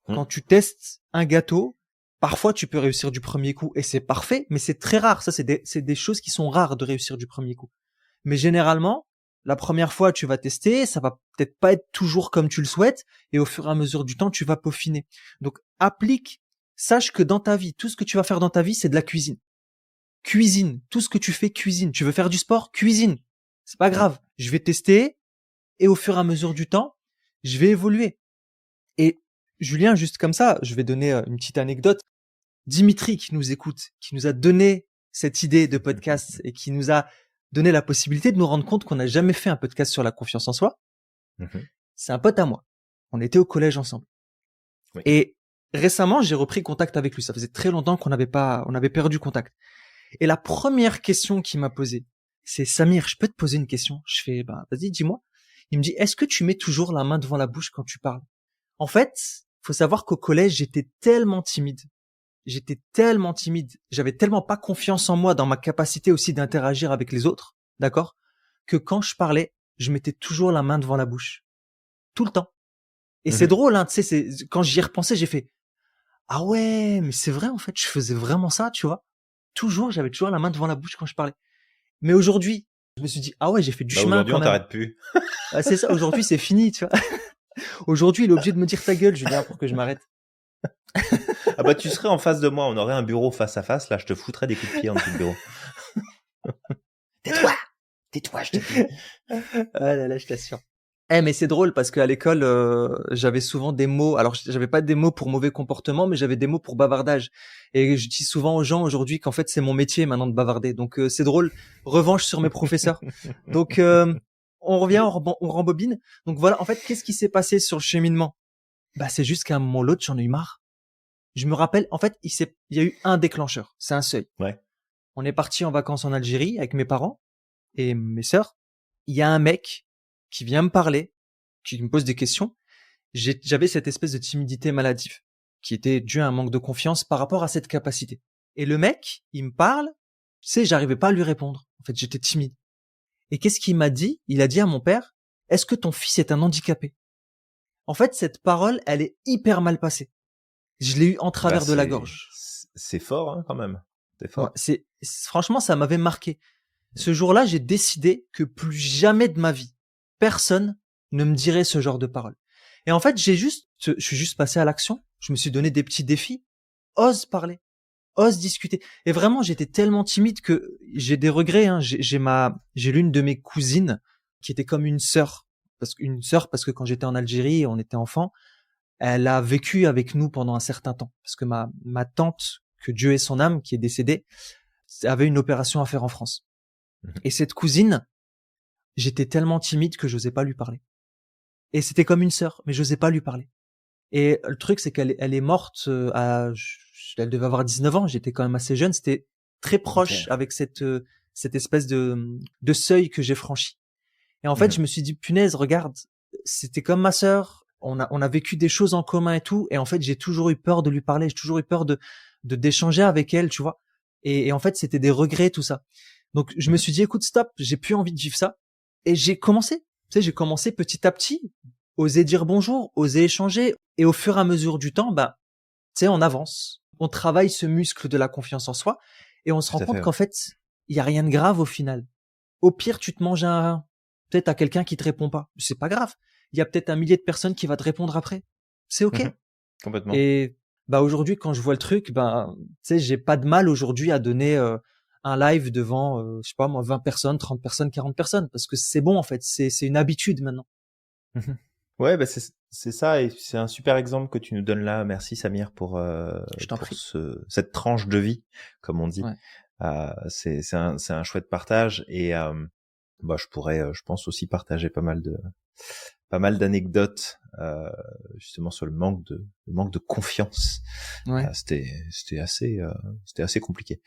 Quand tu testes un gâteau, parfois tu peux réussir du premier coup et c'est parfait, mais c'est très rare. Ça, c'est des choses qui sont rares de réussir du premier coup. Mais généralement, la première fois, tu vas tester, ça va peut-être pas être toujours comme tu le souhaites, et au fur et à mesure du temps, tu vas peaufiner. Donc, sache que dans ta vie, tout ce que tu vas faire dans ta vie, c'est de la cuisine. Cuisine, tout ce que tu fais, cuisine. Tu veux faire du sport, cuisine. C'est pas grave. Je vais tester, et au fur et à mesure du temps, je vais évoluer. Et Julien, juste comme ça, je vais donner une petite anecdote. Dimitri qui nous écoute, qui nous a donné cette idée de podcast et qui nous a donné la possibilité de nous rendre compte qu'on n'a jamais fait un podcast sur la confiance en soi. C'est un pote à moi. On était au collège ensemble. Oui. Et récemment, j'ai repris contact avec lui. Ça faisait très longtemps on avait perdu contact. Et la première question qu'il m'a posée, c'est Samir, je peux te poser une question? Je fais, bah, vas-y, dis-moi. Il me dit, est-ce que tu mets toujours la main devant la bouche quand tu parles? En fait, faut savoir qu'au collège, j'étais tellement timide, j'avais tellement pas confiance en moi dans ma capacité aussi d'interagir avec les autres, d'accord, que quand je parlais, je mettais toujours la main devant la bouche, tout le temps. Et c'est drôle, hein, tu sais, quand j'y ai repensé, j'ai fait ah ouais, mais c'est vrai en fait, je faisais vraiment ça, tu vois. J'avais toujours la main devant la bouche quand je parlais. Mais aujourd'hui, je me suis dit ah ouais, j'ai fait du Bah chemin aujourd'hui, quand on même. t'arrête plus. Ah, c'est ça, aujourd'hui c'est fini, tu vois. Aujourd'hui, il est obligé de me dire ta gueule, Julien, pour que je m'arrête. Ah bah tu serais en face de moi, on aurait un bureau face à face, là je te foutrais des coups de pied en dessous du bureau. Tais-toi, je te dis. Ah là là, je t'assure. Mais c'est drôle parce qu'à l'école, j'avais souvent des mots. Alors, j'avais pas des mots pour mauvais comportement, mais j'avais des mots pour bavardage. Et je dis souvent aux gens aujourd'hui qu'en fait, c'est mon métier maintenant de bavarder. Donc, c'est drôle. Revanche sur mes professeurs. Donc, on revient, on rembobine. Donc voilà. En fait, qu'est-ce qui s'est passé sur le cheminement? Bah, c'est juste qu'à un moment ou l'autre, j'en ai eu marre. Je me rappelle. En fait, il y a eu un déclencheur. C'est un seuil. Ouais. On est parti en vacances en Algérie avec mes parents et mes sœurs. Il y a un mec qui vient me parler, qui me pose des questions. J'avais cette espèce de timidité maladive qui était due à un manque de confiance par rapport à cette capacité. Et le mec, il me parle, tu sais, j'arrivais pas à lui répondre. En fait, j'étais timide. Et qu'est-ce qu'il m'a dit? Il a dit à mon père, est-ce que ton fils est un handicapé? En fait, cette parole, elle est hyper mal passée. Je l'ai eu en travers de la gorge. C'est fort, hein, quand même. C'est fort. Ouais, franchement, ça m'avait marqué. Ce jour-là, j'ai décidé que plus jamais de ma vie, personne ne me dirait ce genre de paroles. Et en fait, je suis juste passé à l'action. Je me suis donné des petits défis. Ose parler, ose discuter. Et vraiment, j'étais tellement timide que j'ai des regrets, hein. J'ai l'une de mes cousines qui était comme une sœur. Parce que quand j'étais en Algérie, on était enfant, elle a vécu avec nous pendant un certain temps. Parce que ma tante, que Dieu ait son âme, qui est décédée, avait une opération à faire en France. Et cette cousine, j'étais tellement timide que j'osais pas lui parler. Et c'était comme une sœur, mais j'osais pas lui parler. Et le truc, c'est elle est morte elle devait avoir 19 ans, j'étais quand même assez jeune, c'était très proche Ok. avec cette espèce de seuil que j'ai franchi. Et en fait, Mhm. je me suis dit, punaise, regarde, c'était comme ma sœur, on a vécu des choses en commun et tout, et en fait, j'ai toujours eu peur de lui parler, j'ai toujours eu peur d'échanger avec elle, tu vois. Et en fait, c'était des regrets, tout ça. Donc, je me Mhm. suis dit, écoute, stop, j'ai plus envie de vivre ça. Et j'ai commencé, tu sais, j'ai commencé petit à petit, oser dire bonjour, oser échanger, et au fur et à mesure du temps, bah, tu sais, on avance. On travaille ce muscle de la confiance en soi, et on se rend Tout à fait, compte ouais. qu'en fait, il y a rien de grave au final. Au pire, tu te manges un rein. Peut-être à quelqu'un qui te répond pas. C'est pas grave. Il y a peut-être un millier de personnes qui va te répondre après. C'est ok. Mhm. Complètement. Et bah aujourd'hui, quand je vois le truc, ben tu sais, j'ai pas de mal aujourd'hui à donner un live devant, je sais pas moi, 20 personnes, 30 personnes, 40 personnes, parce que c'est bon en fait. C'est une habitude maintenant. Mhm. Ouais, bah c'est ça, et c'est un super exemple que tu nous donnes là. Merci Samir Je t'en pour prie. cette tranche de vie, comme on dit. Ouais. C'est un chouette partage, et bah je pourrais, je pense aussi partager pas mal d'anecdotes justement sur le manque de confiance. Ouais. C'était assez compliqué.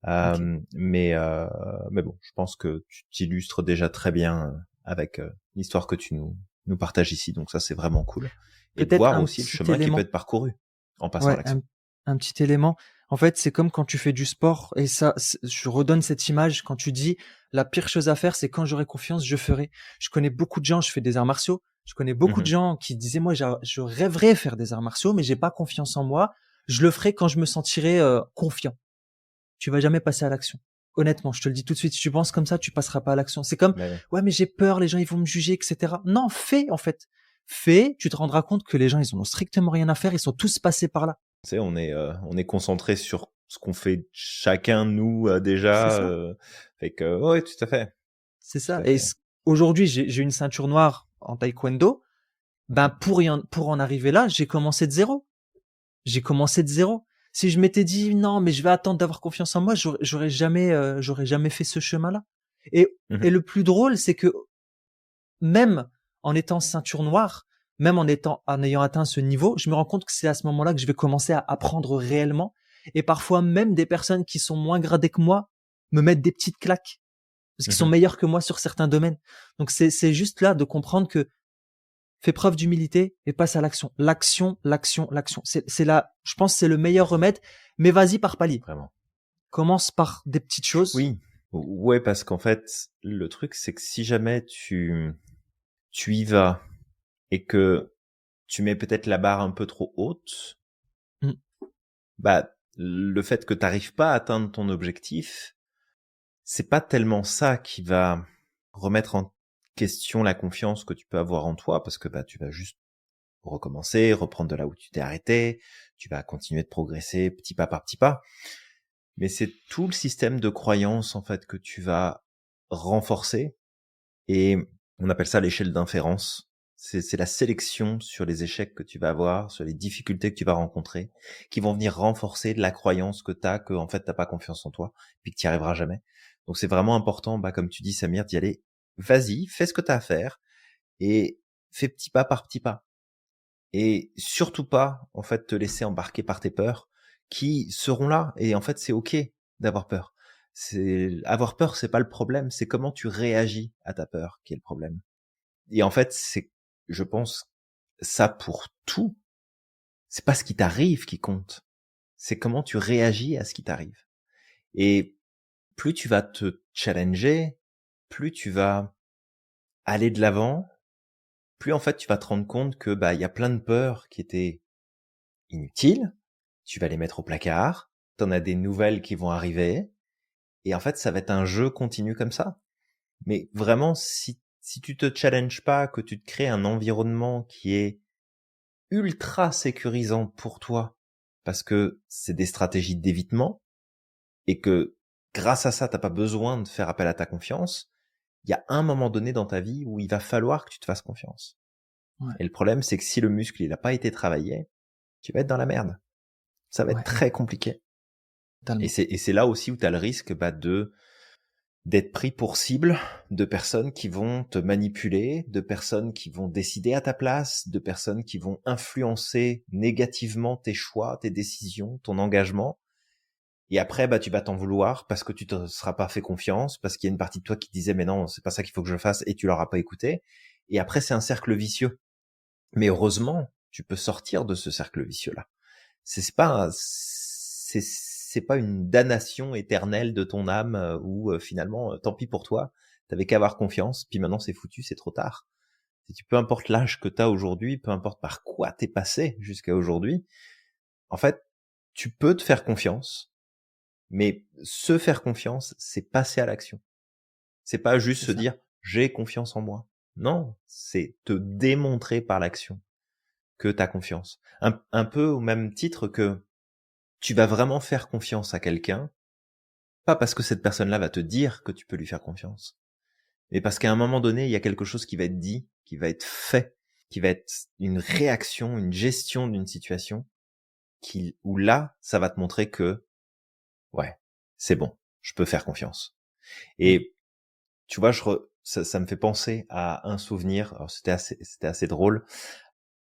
Ok. Mais bon, je pense que tu t'illustres déjà très bien avec l'histoire que tu nous partages ici. Donc ça, c'est vraiment cool. Et de Peut-être voir un aussi le petit chemin qui peut élément. être parcouru en passant à Ouais, l'action. un petit élément. En fait, c'est comme quand tu fais du sport, et ça, je redonne cette image quand tu dis la pire chose à faire, c'est quand j'aurai confiance, je ferai. Je connais beaucoup de gens, je fais des arts martiaux. Je connais beaucoup de Mhm. gens qui disaient moi, je rêverais faire des arts martiaux, mais j'ai pas confiance en moi. Je le ferai quand je me sentirai confiant. Tu vas jamais passer à l'action. Honnêtement, je te le dis tout de suite. Si tu penses comme ça, tu passeras pas à l'action. C'est comme Mais ouais, mais j'ai peur, les gens ils vont me juger, etc. Non, fais en fait. Fais, tu te rendras compte que les gens ils ont strictement rien à faire, ils sont tous passés par là. tu sais, on est concentré sur ce qu'on fait chacun nous C'est déjà. ça. Fait que ouais, tout à fait, C'est tout ça. à Et fait. aujourd'hui, j'ai une ceinture noire en taekwondo. Ben Mhm. pour en arriver là, j'ai commencé de zéro. J'ai commencé de zéro. Si je m'étais dit non, mais je vais attendre d'avoir confiance en moi, j'aurais jamais fait ce chemin-là. Et Mhm. le plus drôle, c'est que même en étant ceinture noire, même en ayant atteint ce niveau, je me rends compte que c'est à ce moment-là que je vais commencer à apprendre réellement. Et parfois même des personnes qui sont moins gradées que moi me mettent des petites claques parce qu'ils sont Mhm. meilleurs que moi sur certains domaines. Donc c'est juste là de comprendre que fais preuve d'humilité et passe à l'action. L'action, l'action, l'action. C'est là, je pense que c'est le meilleur remède, mais vas-y par palier. Vraiment. Commence par des petites choses. Oui. Ouais, parce qu'en fait, le truc, c'est que si jamais tu y vas et que tu mets peut-être la barre un peu trop haute, Mm. bah, le fait que tu n'arrives pas à atteindre ton objectif, c'est pas tellement ça qui va remettre en question la confiance que tu peux avoir en toi, parce que bah, tu vas juste recommencer, reprendre de là où tu t'es arrêté, tu vas continuer de progresser petit pas par petit pas. Mais c'est tout le système de croyance, en fait, que tu vas renforcer. Et on appelle ça l'échelle d'inférence. C'est la sélection sur les échecs que tu vas avoir, sur les difficultés que tu vas rencontrer, qui vont venir renforcer la croyance que t'as, que en fait t'as pas confiance en toi, puis que tu n'y arriveras jamais. Donc c'est vraiment important, bah comme tu dis Samir, d'y aller. Vas-y, fais ce que t'as à faire et fais petit pas par petit pas. Et surtout pas, en fait, te laisser embarquer par tes peurs, qui seront là. Et en fait, c'est ok d'avoir peur. Avoir peur, c'est pas le problème, c'est comment tu réagis à ta peur qui est le problème. Et en fait, c'est, je pense, ça pour tout. C'est pas ce qui t'arrive qui compte. C'est comment tu réagis à ce qui t'arrive. Et plus tu vas te challenger, plus tu vas aller de l'avant, plus en fait tu vas te rendre compte que bah il y a plein de peurs qui étaient inutiles. Tu vas les mettre au placard. T'en as des nouvelles qui vont arriver. Et en fait, ça va être un jeu continu comme ça. Mais vraiment, si tu te challenges pas, que tu te crées un environnement qui est ultra sécurisant pour toi, parce que c'est des stratégies d'évitement, et que grâce à ça, t'as pas besoin de faire appel à ta confiance, il y a un moment donné dans ta vie où il va falloir que tu te fasses confiance. Ouais, Et le problème, c'est que si le muscle, il a pas été travaillé, tu vas être dans la merde. Ça va être ouais, très compliqué. totalement. Et c'est là aussi où tu as le risque bah, d'être pris pour cible de personnes qui vont te manipuler, de personnes qui vont décider à ta place, de personnes qui vont influencer négativement tes choix, tes décisions, ton engagement. Et après, tu vas t'en vouloir parce que tu te seras pas fait confiance, parce qu'il y a une partie de toi qui disait mais non, c'est pas ça qu'il faut que je fasse et tu l'auras pas écouté. Et après, c'est un cercle vicieux. Mais heureusement, tu peux sortir de ce cercle vicieux-là. C'est pas une damnation éternelle de ton âme où finalement, tant pis pour toi, t'avais qu'à avoir confiance, puis maintenant c'est foutu, c'est trop tard. Peu importe l'âge que t'as aujourd'hui, peu importe par quoi t'es passé jusqu'à aujourd'hui, en fait, tu peux te faire confiance, mais se faire confiance, c'est passer à l'action. C'est pas juste C'est se ça. dire j'ai confiance en moi. Non, c'est te démontrer par l'action que t'as confiance. Un peu au même titre que tu vas vraiment faire confiance à quelqu'un, pas parce que cette personne-là va te dire que tu peux lui faire confiance, mais parce qu'à un moment donné, il y a quelque chose qui va être dit, qui va être fait, qui va être une réaction, une gestion d'une situation, où là, ça va te montrer que, ouais, c'est bon, je peux faire confiance. Mm. Et tu vois, ça me fait penser à un souvenir. Alors c'était assez drôle.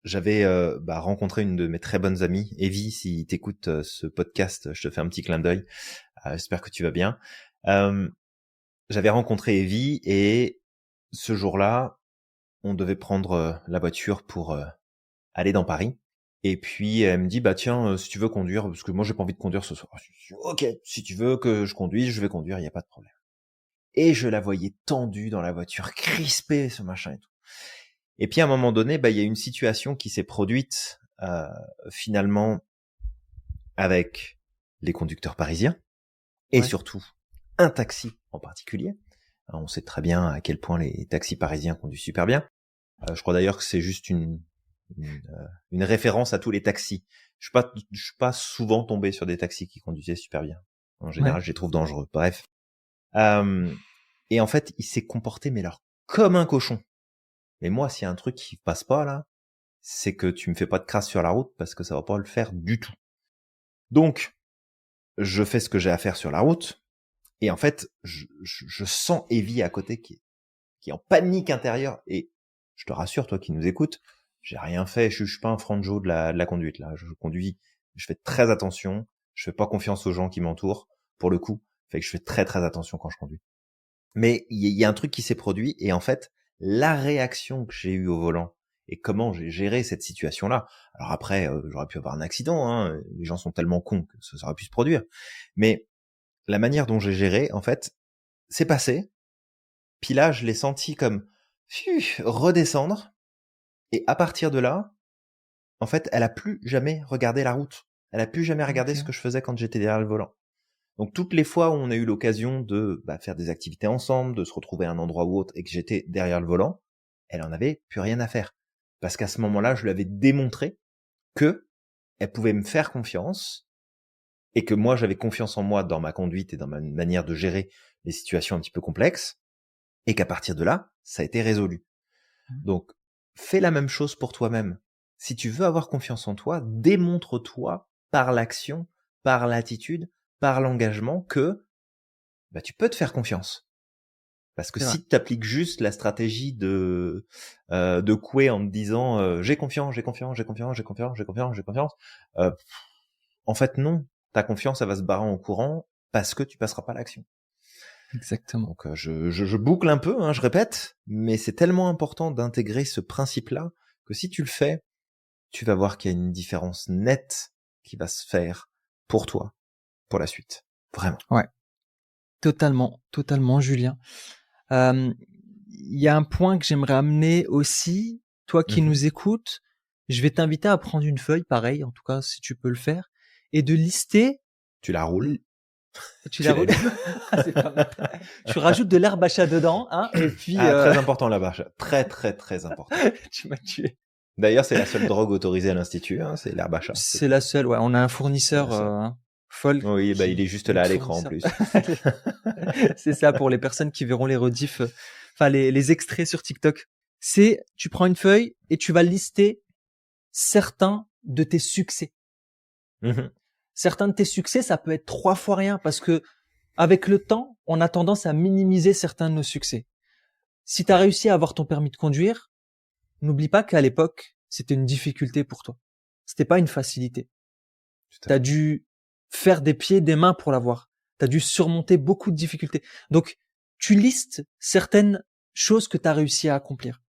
J'avais rencontré une de mes très bonnes amies, Evie. Si t'écoutes ce podcast, je te fais un petit clin d'œil. J'espère que tu vas bien. J'avais rencontré Evie et ce jour-là, on devait prendre la voiture pour aller dans Paris. Et puis elle me dit tiens, si tu veux conduire, parce que moi j'ai pas envie de conduire ce soir. Je dis, ok, si tu veux que je conduise, je vais conduire, il y a pas de problème. Et je la voyais tendue dans la voiture, crispée, ce machin et tout. Et puis à un moment donné, il y a une situation qui s'est produite finalement avec les conducteurs parisiens et Ouais. surtout un taxi en particulier. On sait très bien à quel point les taxis parisiens conduisent super bien. Je crois d'ailleurs que c'est juste une référence à tous les taxis. Je suis pas souvent tombé sur des taxis qui conduisaient super bien. En général, Ouais. je les trouve dangereux. Bref. Et en fait, il s'est comporté mais alors comme un cochon. Mais moi, s'il y a un truc qui passe pas là, c'est que tu me fais pas de crasse sur la route parce que ça va pas le faire du tout. Donc, je fais ce que j'ai à faire sur la route et en fait, je sens Evie à côté qui est en panique intérieure et je te rassure, toi qui nous écoutes, j'ai rien fait, je suis pas un franjo de la conduite là, je conduis, je fais très attention, je fais pas confiance aux gens qui m'entourent pour le coup, fait que je fais très très attention quand je conduis. Mais il y a un truc qui s'est produit et en fait, la réaction que j'ai eue au volant et comment j'ai géré cette situation-là. Alors après, j'aurais pu avoir un accident, hein, les gens sont tellement cons que ça aurait pu se produire. Mais la manière dont j'ai géré, en fait, c'est passé. Puis là, je l'ai senti comme redescendre. Et à partir de là, en fait, elle a plus jamais regardé la route. Elle a plus jamais regardé ce Ok. que je faisais quand j'étais derrière le volant. Donc toutes les fois où on a eu l'occasion de faire des activités ensemble, de se retrouver à un endroit ou autre et que j'étais derrière le volant, elle en avait plus rien à faire. Parce qu'à ce moment-là, je lui avais démontré que elle pouvait me faire confiance et que moi j'avais confiance en moi dans ma conduite et dans ma manière de gérer les situations un petit peu complexes et qu'à partir de là, ça a été résolu. Mm. Donc fais la même chose pour toi-même. Si tu veux avoir confiance en toi, démontre-toi par l'action, par l'attitude, par l'engagement que tu peux te faire confiance. Parce que C'est vrai. si tu appliques juste la stratégie de Coué en te disant j'ai confiance, j'ai confiance, j'ai confiance, j'ai confiance, j'ai confiance, j'ai confiance, euh, en fait non, ta confiance elle va se barrer en courant parce que tu passeras pas à l'action. Exactement. Donc je boucle un peu, hein, je répète, mais c'est tellement important d'intégrer ce principe-là que si tu le fais, tu vas voir qu'il y a une différence nette qui va se faire pour toi, pour la suite. Vraiment. Ouais. Totalement, Julien. Il y a un point que j'aimerais amener aussi. Toi qui Mhm. nous écoutes, je vais t'inviter à prendre une feuille, pareil, en tout cas, si tu peux le faire, et de lister. Tu la roules, Tu tu la la roules. lis. C'est pas mal. Tu rajoutes de l'herbe à chat dedans, hein, et puis Ah, très important là-bas. Très, très, très important. tu m'as tué. D'ailleurs, c'est la seule drogue autorisée à l'Institut, hein, c'est l'herbe à chat. C'est la seule, ouais. On a un C'est la fournisseur seule. Folk Oui, il est juste là notre à l'écran en fournisseur. plus. C'est ça pour les personnes qui verront les rediffs, enfin les extraits sur TikTok. C'est tu prends une feuille et tu vas lister certains de tes succès. Mhm. Certains de tes succès, ça peut être 3 fois rien parce que avec le temps, on a tendance à minimiser certains de nos succès. Si tu as réussi à avoir ton permis de conduire, n'oublie pas qu'à l'époque, c'était une difficulté pour toi. C'était pas une facilité. Tout à Tu as fait. dû faire des pieds, des mains pour l'avoir. Tu as dû surmonter beaucoup de difficultés. Donc, tu listes certaines choses que tu as réussi à accomplir.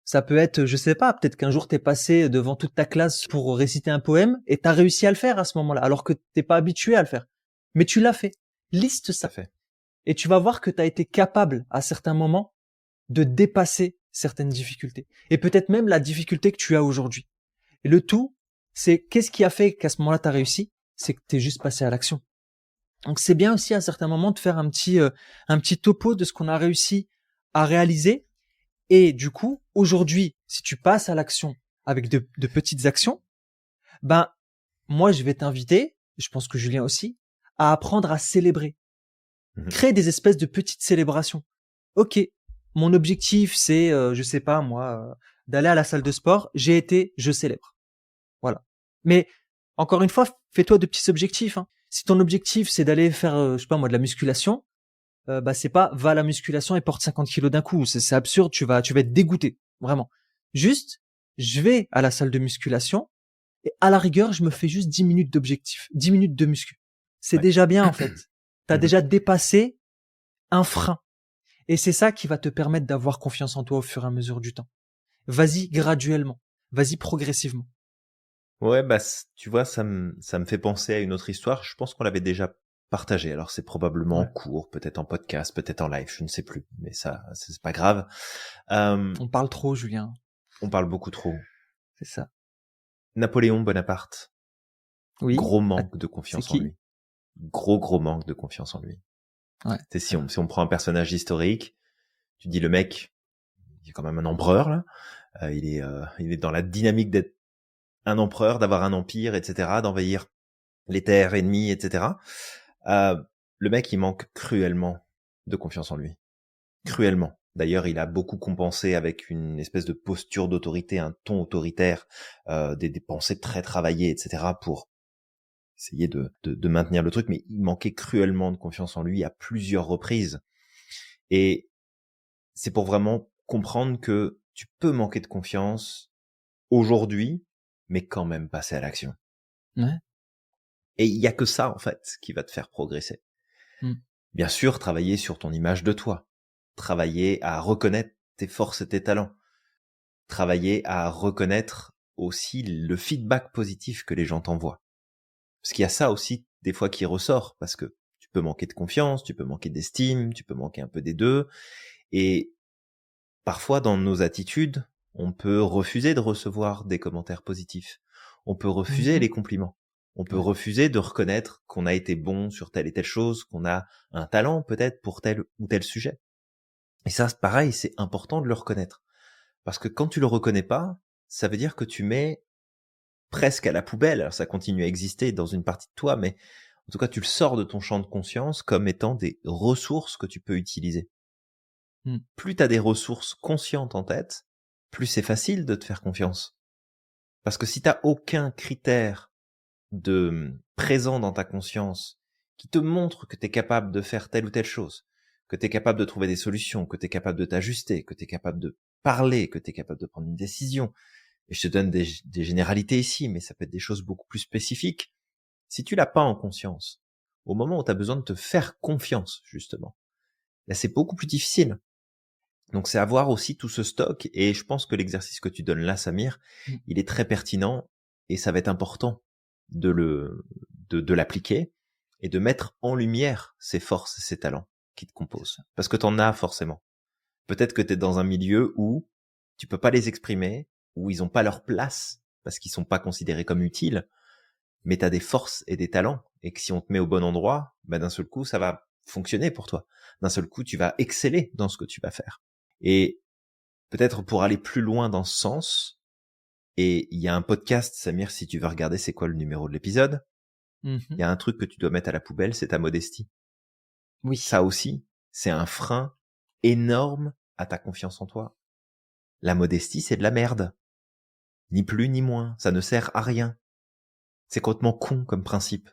Ça peut être, je sais pas, peut-être qu'un jour t'es passé devant toute ta classe pour réciter un poème et t'as réussi à le faire à ce moment-là, alors que t'es pas habitué à le faire. Mais tu l'as fait. Liste Tout à ça. fait. Et tu vas voir que t'as été capable, à certains moments, de dépasser certaines difficultés. Et peut-être même la difficulté que tu as aujourd'hui. Et le tout, c'est qu'est-ce qui a fait qu'à ce moment-là t'as réussi? C'est que t'es juste passé à l'action. Donc c'est bien aussi à certains moments de faire un petit topo de ce qu'on a réussi à réaliser. Et du coup, aujourd'hui, si tu passes à l'action avec de petites actions, ben, moi, je vais t'inviter, je pense que Julien aussi, à apprendre à célébrer. Mhm. Créer des espèces de petites célébrations. Ok, mon objectif, c'est, je sais pas moi, d'aller à la salle de sport. J'ai été, je célèbre. Voilà. Mais encore une fois, fais-toi de petits objectifs. Hein. Si ton objectif, c'est d'aller faire, je sais pas moi, de la musculation, bah c'est pas va à la musculation et porte 50 kilos d'un coup. C'est absurde. Tu vas être dégoûté, vraiment. Juste, je vais à la salle de musculation et à la rigueur, je me fais juste 10 minutes d'objectif, 10 minutes de muscu. C'est Ouais. déjà bien en fait. T'as Mhm. déjà dépassé un frein. Et c'est ça qui va te permettre d'avoir confiance en toi au fur et à mesure du temps. Vas-y graduellement. Vas-y progressivement. Ouais, bah, tu vois, ça me fait penser à une autre histoire. Je pense qu'on l'avait déjà partagée. Alors, c'est probablement en Ouais. cours, peut-être en podcast, peut-être en live, je ne sais plus. Mais ça, c'est pas grave. Euh, On parle trop, Julien. on parle beaucoup trop. C'est ça. Napoléon Bonaparte, Oui. gros Ah, manque de c'est confiance en qui? lui. Gros manque de confiance en lui. Ouais. Tu sais, si on prend un personnage historique, tu dis le mec, il est quand même un empereur, là. Il est dans la dynamique d'être un empereur, d'avoir un empire, etc., d'envahir les terres ennemies, etc. Euh, le mec, il manque cruellement de confiance en lui. Cruellement. D'ailleurs, il a beaucoup compensé avec une espèce de posture d'autorité, un ton autoritaire, des pensées très travaillées, etc., pour essayer de maintenir le truc, mais il manquait cruellement de confiance en lui à plusieurs reprises. Et c'est pour vraiment comprendre que tu peux manquer de confiance aujourd'hui, mais quand même passer à l'action. Ouais. Et il y a que ça, en fait, qui va te faire progresser. Mm. Bien sûr, travailler sur ton image de toi. Travailler à reconnaître tes forces et tes talents. Travailler à reconnaître aussi le feedback positif que les gens t'envoient. Parce qu'il y a ça aussi, des fois, qui ressort, parce que tu peux manquer de confiance, tu peux manquer d'estime, tu peux manquer un peu des deux. Et parfois, dans nos attitudes, on peut refuser de recevoir des commentaires positifs. On peut refuser Mhm. les compliments. On peut Ouais. refuser de reconnaître qu'on a été bon sur telle et telle chose, qu'on a un talent peut-être pour tel ou tel sujet. Et ça, c'est pareil, c'est important de le reconnaître. Parce que quand tu le reconnais pas, ça veut dire que tu mets presque à la poubelle, alors ça continue à exister dans une partie de toi, mais en tout cas, tu le sors de ton champ de conscience comme étant des ressources que tu peux utiliser. Mm. Plus tu as des ressources conscientes en tête, plus c'est facile de te faire confiance. Parce que si tu aucun critère de présent dans ta conscience qui te montre que tu es capable de faire telle ou telle chose, que tu es capable de trouver des solutions, que tu es capable de t'ajuster, que tu es capable de parler, que tu es capable de prendre une décision, et je te donne des généralités ici, mais ça peut être des choses beaucoup plus spécifiques. Si tu l'as pas en conscience, au moment où tu as besoin de te faire confiance, justement, là c'est beaucoup plus difficile. Donc c'est avoir aussi tout ce stock, et je pense que l'exercice que tu donnes là, Samir, Mm. il est très pertinent, et ça va être important de l'appliquer, et de mettre en lumière ses forces et ses talents qui te C'est composent. ça. Parce que t'en as forcément. Peut-être que t'es dans un milieu où tu peux pas les exprimer, où ils ont pas leur place, parce qu'ils sont pas considérés comme utiles, mais t'as des forces et des talents, et que si on te met au bon endroit, bah d'un seul coup, ça va fonctionner pour toi. D'un seul coup, tu vas exceller dans ce que tu vas faire. Et peut-être pour aller plus loin dans ce sens, et il y a un podcast, Samir, si tu veux regarder c'est quoi le numéro de l'épisode, il Mhm. y a un truc que tu dois mettre à la poubelle, c'est ta modestie. Oui. Ça aussi, c'est un frein énorme à ta confiance en toi. La modestie, c'est de la merde. Ni plus ni moins. Ça ne sert à rien. C'est complètement con comme principe.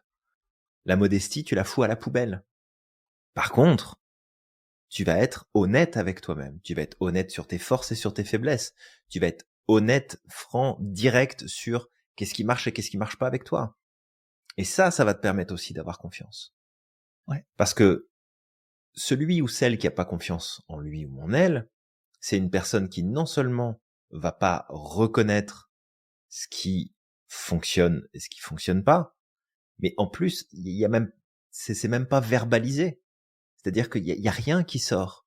La modestie, tu la fous à la poubelle. Par contre, tu vas être honnête avec toi-même. Tu vas être honnête sur tes forces et sur tes faiblesses. Tu vas être honnête, franc, direct sur qu'est-ce qui marche et qu'est-ce qui marche pas avec toi. Et ça va te permettre aussi d'avoir confiance. Ouais. Parce que celui ou celle qui a pas confiance en lui ou en elle, c'est une personne qui non seulement va pas reconnaître ce qui fonctionne et ce qui fonctionne pas, mais en plus, il y a même, c'est même pas verbalisé. C'est-à-dire qu'il y a rien qui sort.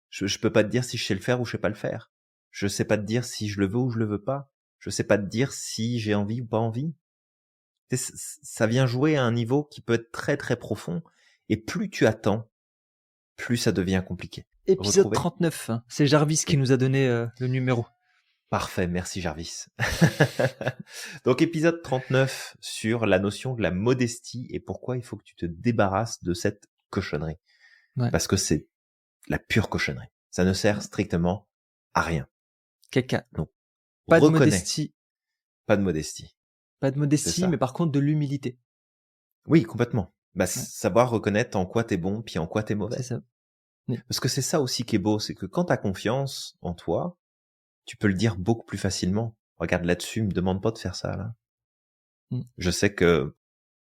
Je peux pas te dire si je sais le faire ou je sais pas le faire. Je sais pas te dire si je le veux ou je le veux pas. Je sais pas te dire si j'ai envie ou pas envie. Ça vient jouer à un niveau qui peut être très très profond. Et plus tu attends, plus ça devient compliqué. Épisode Retrouver? 39, hein. C'est Jarvis qui Oui. nous a donné le numéro. Parfait, merci Jarvis. Donc épisode 39 sur la notion de la modestie et pourquoi il faut que tu te débarrasses de cette cochonnerie. Ouais. Parce que c'est la pure cochonnerie. Ça ne sert strictement à rien. Caca. Donc, Pas de reconnais, modestie. pas de modestie. Pas de C'est modestie, ça. mais par contre de l'humilité. Oui, complètement. Bah, Ouais. savoir reconnaître en quoi t'es bon puis en quoi t'es mauvais. C'est ça. Parce que c'est ça aussi qui est beau, c'est que quand t'as confiance en toi, tu peux le dire beaucoup plus facilement. Regarde là-dessus, me demande pas de faire ça, là. Mm. Je sais que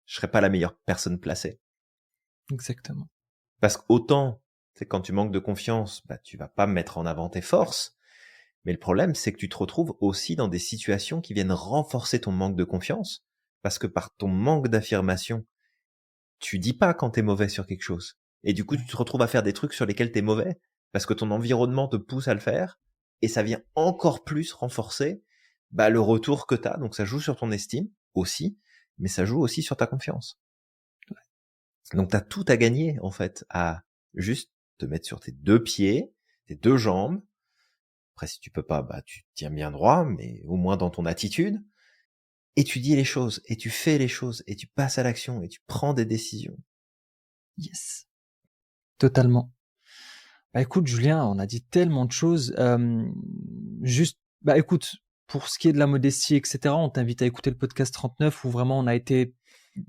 je serais pas la meilleure personne placée. Exactement. Parce qu'autant, c'est quand tu manques de confiance, bah, tu vas pas mettre en avant tes forces. Mais le problème, c'est que tu te retrouves aussi dans des situations qui viennent renforcer ton manque de confiance. Parce que par ton manque d'affirmation, tu dis pas quand t'es mauvais sur quelque chose. Et du coup, tu te retrouves à faire des trucs sur lesquels t'es mauvais. Parce que ton environnement te pousse à le faire. Et ça vient encore plus renforcer, bah, le retour que t'as. Donc ça joue sur ton estime aussi. Mais ça joue aussi sur ta confiance. Donc t'as tout à gagner, en fait, à juste te mettre sur tes deux pieds, tes deux jambes. Après, si tu peux pas, bah, tu tiens bien droit, mais au moins dans ton attitude. Et tu dis les choses, et tu fais les choses, et tu passes à l'action, et tu prends des décisions. Yes. Totalement. Bah écoute, Julien, on a dit tellement de choses. Juste, bah écoute, pour ce qui est de la modestie, etc., on t'invite à écouter le podcast 39 où vraiment on a été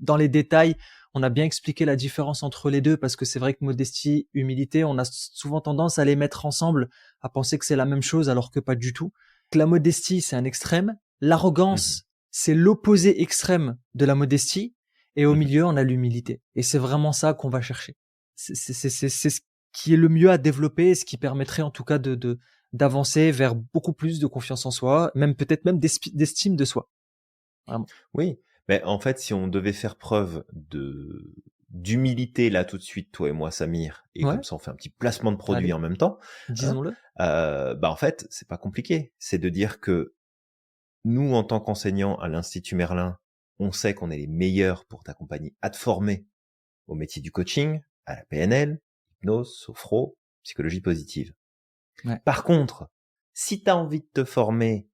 dans les détails. On a bien expliqué la différence entre les deux parce que c'est vrai que modestie, humilité, on a souvent tendance à les mettre ensemble, à penser que c'est la même chose alors que pas du tout. La modestie, c'est un extrême. L'arrogance, c'est l'opposé extrême de la modestie. Et au milieu, on a l'humilité. Et c'est vraiment ça qu'on va chercher. C'est ce qui est le mieux à développer et ce qui permettrait en tout cas d'avancer vers beaucoup plus de confiance en soi, même peut-être même d'estime de soi. Vraiment. Oui, mais en fait, si on devait faire preuve d'humilité là tout de suite, toi et moi, Samir, et Ouais, comme ça on fait un petit placement de produit allez, en même temps, hein, disons-le. bah en fait, c'est pas compliqué. C'est de dire que nous, en tant qu'enseignants à l'Institut Merlin, on sait qu'on est les meilleurs pour t'accompagner à te former au métier du coaching, à la PNL, hypnose, sophro, psychologie positive. Ouais. Par contre, si tu as envie de te former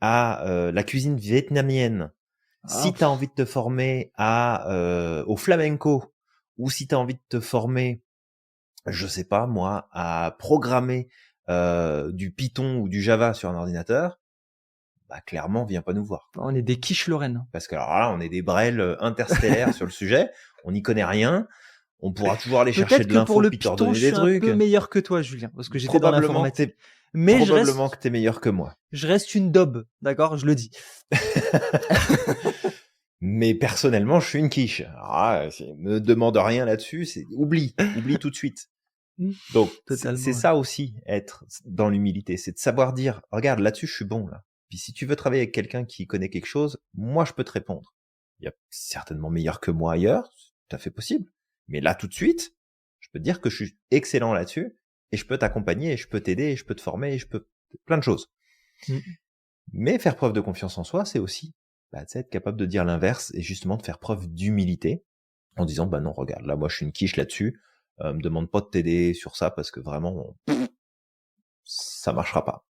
à la cuisine vietnamienne, Ah, si tu as envie de te former au flamenco, ou si tu as envie de te former, je sais pas moi, à programmer du Python ou du Java sur un ordinateur, bah clairement, viens pas nous voir. on est des quiches Lorraine. Parce que alors là, on est des brêles interstellaires sur le sujet, on n'y connaît rien, on pourra toujours aller chercher Peut-être de que pour l'info le puis te Python, redonner je des suis un trucs. peu meilleur que toi, Julien, parce que j'étais dans Probablement que l'informatique. t'es Mais probablement que t'es meilleur que moi. je reste une daube, d'accord? Je le dis. Mais personnellement, je suis une quiche. Alors là, me demande rien là-dessus, oublie tout de suite. Donc c'est Totalement. Ouais. ça aussi être dans l'humilité, c'est de savoir dire regarde là-dessus je suis bon là. Puis si tu veux travailler avec quelqu'un qui connaît quelque chose, moi je peux te répondre. Il y a certainement meilleur que moi ailleurs, c'est tout à fait possible. Mais là tout de suite, je peux te dire que je suis excellent là-dessus et je peux t'accompagner et je peux t'aider et je peux te former et je peux plein de choses. Mm. Mais faire preuve de confiance en soi, c'est aussi être capable de dire l'inverse et justement de faire preuve d'humilité en disant bah non regarde là moi je suis une quiche là-dessus, me demande pas de t'aider sur ça parce que vraiment ça marchera pas.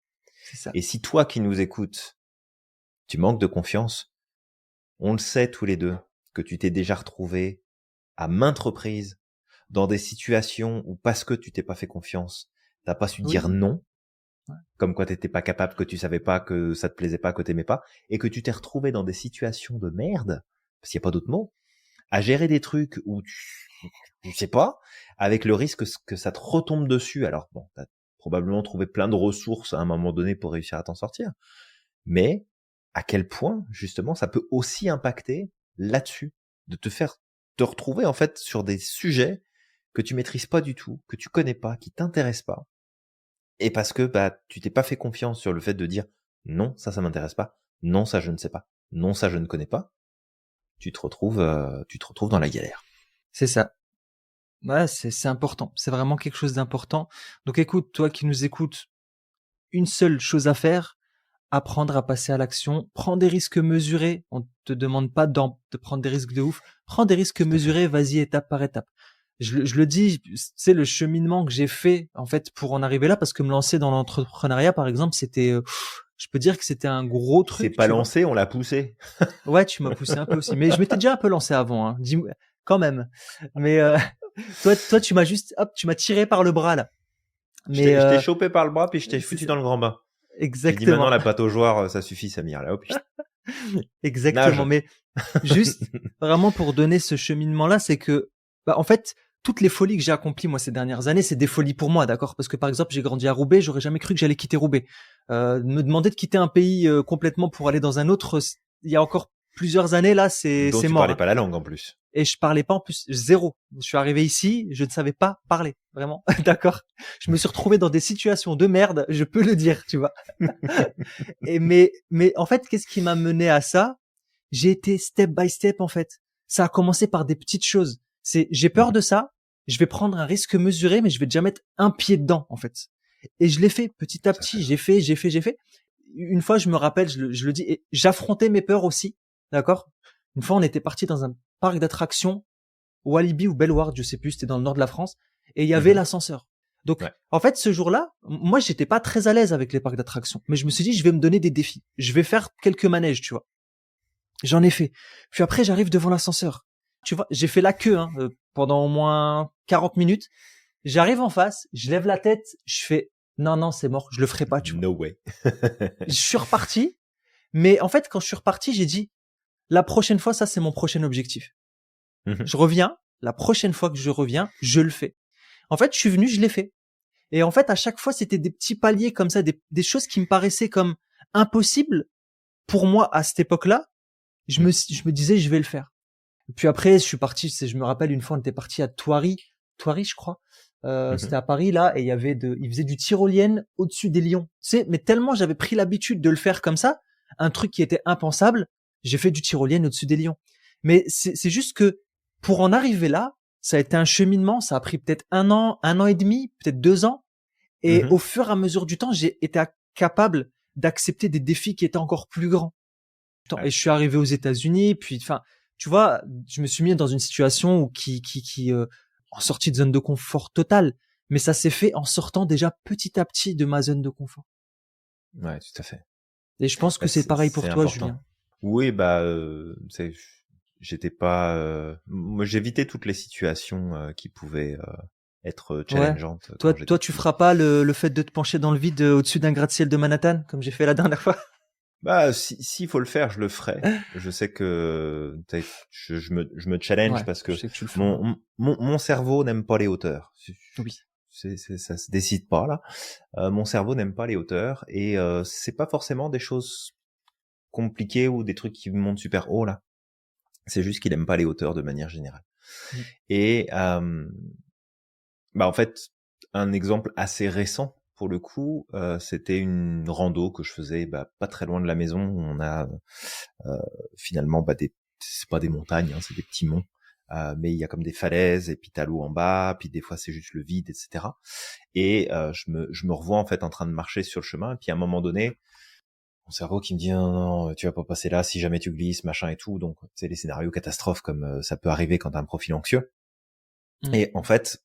C'est ça. Et si toi qui nous écoutes, tu manques de confiance, on le sait tous les deux que tu t'es déjà retrouvé à maintes reprises dans des situations où parce que tu t'es pas fait confiance, t'as pas su dire Oui. non, Ouais. comme quoi t'étais pas capable, que tu savais pas, que ça te plaisait pas, que t'aimais pas, et que tu t'es retrouvé dans des situations de merde, parce qu'il y a pas d'autre mot, à gérer des trucs où tu sais pas, avec le risque que ça te retombe dessus. Alors bon, t'as probablement trouvé plein de ressources à un moment donné pour réussir à t'en sortir. Mais à quel point, justement, ça peut aussi impacter là-dessus, de te faire te retrouver en fait sur des sujets que tu maîtrises pas du tout, que tu connais pas, qui t'intéressent pas, et parce que tu t'es pas fait confiance sur le fait de dire non, ça m'intéresse pas, non, ça je ne sais pas, non, ça je ne connais pas, tu te retrouves dans la galère. C'est ça. Ouais, c'est important. C'est vraiment quelque chose d'important. Donc écoute, toi qui nous écoutes, une seule chose à faire, apprendre à passer à l'action. Prends des risques mesurés. On te demande pas de prendre des risques de ouf. Prends des risques Tout à fait. mesurés, vas-y étape par étape. Je le dis, c'est le cheminement que j'ai fait en fait pour en arriver là, parce que me lancer dans l'entrepreneuriat par exemple, c'était, je peux dire que c'était un gros C'est truc, pas tu vois. lancé, on l'a poussé. Ouais, tu m'as poussé un peu aussi, mais je m'étais déjà un peu lancé avant, hein. Dis-moi quand même. Mais toi, tu m'as juste, hop, tu m'as tiré par le bras là. Mais Je t'ai chopé par le bras, puis je t'ai c'est foutu ça. dans le grand bain. J'ai dit maintenant Exactement, la pâte aux joueurs, ça suffit Samir, là hop, exactement. nage. Mais juste vraiment pour donner ce cheminement-là, c'est que, en fait, toutes les folies que j'ai accomplies moi ces dernières années, c'est des folies pour moi, d'accord? Parce que par exemple, j'ai grandi à Roubaix, j'aurais jamais cru que j'allais quitter Roubaix. Me demander de quitter un pays complètement pour aller dans un autre, il y a encore plusieurs années là, Dont c'est tu mort, parlais hein. pas la langue en plus. Et je parlais pas en plus, zéro. Je suis arrivé ici, je ne savais pas parler, vraiment, d'accord? Je me suis retrouvé dans des situations de merde, je peux le dire, tu vois. Et mais en fait, qu'est-ce qui m'a mené à ça? J'ai été step by step en fait. Ça a commencé par des petites choses. C'est j'ai peur de ça, je vais prendre un risque mesuré, mais je vais déjà mettre un pied dedans en fait. Et je l'ai fait petit à Ça fait. petit. J'ai fait. Une fois, je me rappelle, je le dis, et j'affrontais mes peurs aussi, d'accord. Une fois, on était parti dans un parc d'attractions, Walibi ou Bellward, je sais plus, c'était dans le nord de la France, et il y avait Mhm. l'ascenseur. Donc, Ouais. en fait, ce jour-là, moi, j'étais pas très à l'aise avec les parcs d'attractions, mais je me suis dit, je vais me donner des défis. Je vais faire quelques manèges, tu vois. J'en ai fait. Puis après, j'arrive devant l'ascenseur. Tu vois, j'ai fait la queue pendant au moins 40 minutes. J'arrive en face, je lève la tête, je fais non, non, c'est mort, je le ferai pas, tu vois. No way. Je suis reparti, mais en fait, quand je suis reparti, j'ai dit la prochaine fois, ça, c'est mon prochain objectif. Mhm. Je reviens, la prochaine fois que je reviens, je le fais. En fait, je suis venu, je l'ai fait. Et en fait, à chaque fois, c'était des petits paliers comme ça, des choses qui me paraissaient comme impossibles pour moi à cette époque-là. Je me disais, je vais le faire. Et puis après, je suis parti, je me rappelle une fois, on était parti à Thoiry, je crois. C'était Mhm. à Paris, là, et il faisait du tyrolienne au-dessus des lions. Tu sais, mais tellement j'avais pris l'habitude de le faire comme ça, un truc qui était impensable, j'ai fait du tyrolienne au-dessus des lions. Mais c'est juste que, pour en arriver là, ça a été un cheminement, ça a pris peut-être un an et demi, peut-être 2 ans. Et au Mhm. fur et à mesure du temps, j'ai été capable d'accepter des défis qui étaient encore plus grands. Et Ouais. je suis arrivé aux États-Unis, puis enfin, tu vois, je me suis mis dans une situation où qui en sortie de zone de confort totale, mais ça s'est fait en sortant déjà petit à petit de ma zone de confort. Ouais, tout à fait. Et je pense que Bah, c'est pareil c'est pour toi, important. Julien. Oui, j'étais pas. Moi, j'évitais toutes les situations qui pouvaient être Ouais. challengeantes Toi, quand j'étais toi, tu petit. feras pas le fait de te pencher dans le vide au-dessus d'un gratte-ciel de Manhattan, comme j'ai fait la dernière fois. Bah, s'il faut le faire, je le ferai. Je sais que je me challenge Ouais, parce je que sais que tu le feras. mon cerveau n'aime pas les hauteurs. Oui. Ça se décide pas là. Mon cerveau n'aime pas les hauteurs et c'est pas forcément des choses compliquées ou des trucs qui montent super haut là. C'est juste qu'il aime pas les hauteurs de manière générale. Mm. Et en fait, un exemple assez récent pour le coup, c'était une rando que je faisais pas très loin de la maison. Où on a finalement c'est pas des montagnes, hein, c'est des petits monts. Mais il y a comme des falaises et puis t'as l'eau en bas, puis des fois c'est juste le vide, etc. Et je me revois en fait en train de marcher sur le chemin, et puis à un moment donné, mon cerveau qui me dit non, non, tu vas pas passer là si jamais tu glisses, machin et tout. Donc c'est les scénarios catastrophes comme ça peut arriver quand t'as un profil anxieux. Mm. Et en fait,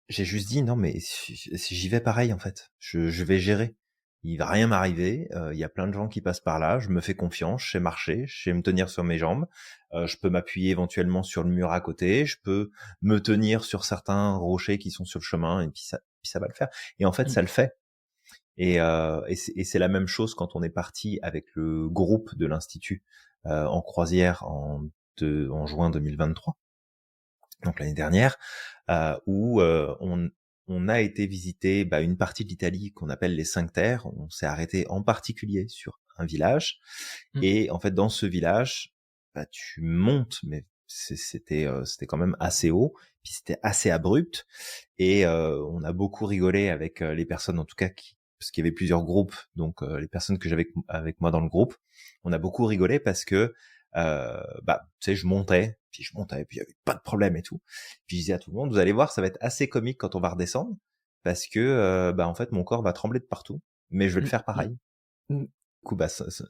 j'ai juste dit non mais si j'y vais pareil en fait, je vais gérer. Il va rien m'arriver. Il y a plein de gens qui passent par là. Je me fais confiance. Je sais marcher. Je sais me tenir sur mes jambes. Je peux m'appuyer éventuellement sur le mur à côté. Je peux me tenir sur certains rochers qui sont sur le chemin. Et puis ça va le faire. Et en fait, Mm. ça le fait. Et c'est la même chose quand on est parti avec le groupe de l'Institut en croisière en en juin 2023, donc l'année dernière, où on a été visiter une partie de l'Italie qu'on appelle les Cinq Terres. On s'est arrêté en particulier sur un village, et en fait dans ce village, tu montes, mais c'était quand même assez haut, puis c'était assez abrupt, et on a beaucoup rigolé avec les personnes, en tout cas parce qu'il y avait plusieurs groupes, donc les personnes que j'avais avec moi dans le groupe, on a beaucoup rigolé parce que tu sais, je montais, puis il y avait pas de problème et tout. Puis je disais à tout le monde, vous allez voir, ça va être assez comique quand on va redescendre, parce que en fait mon corps va trembler de partout, mais je vais le faire pareil. Du coup,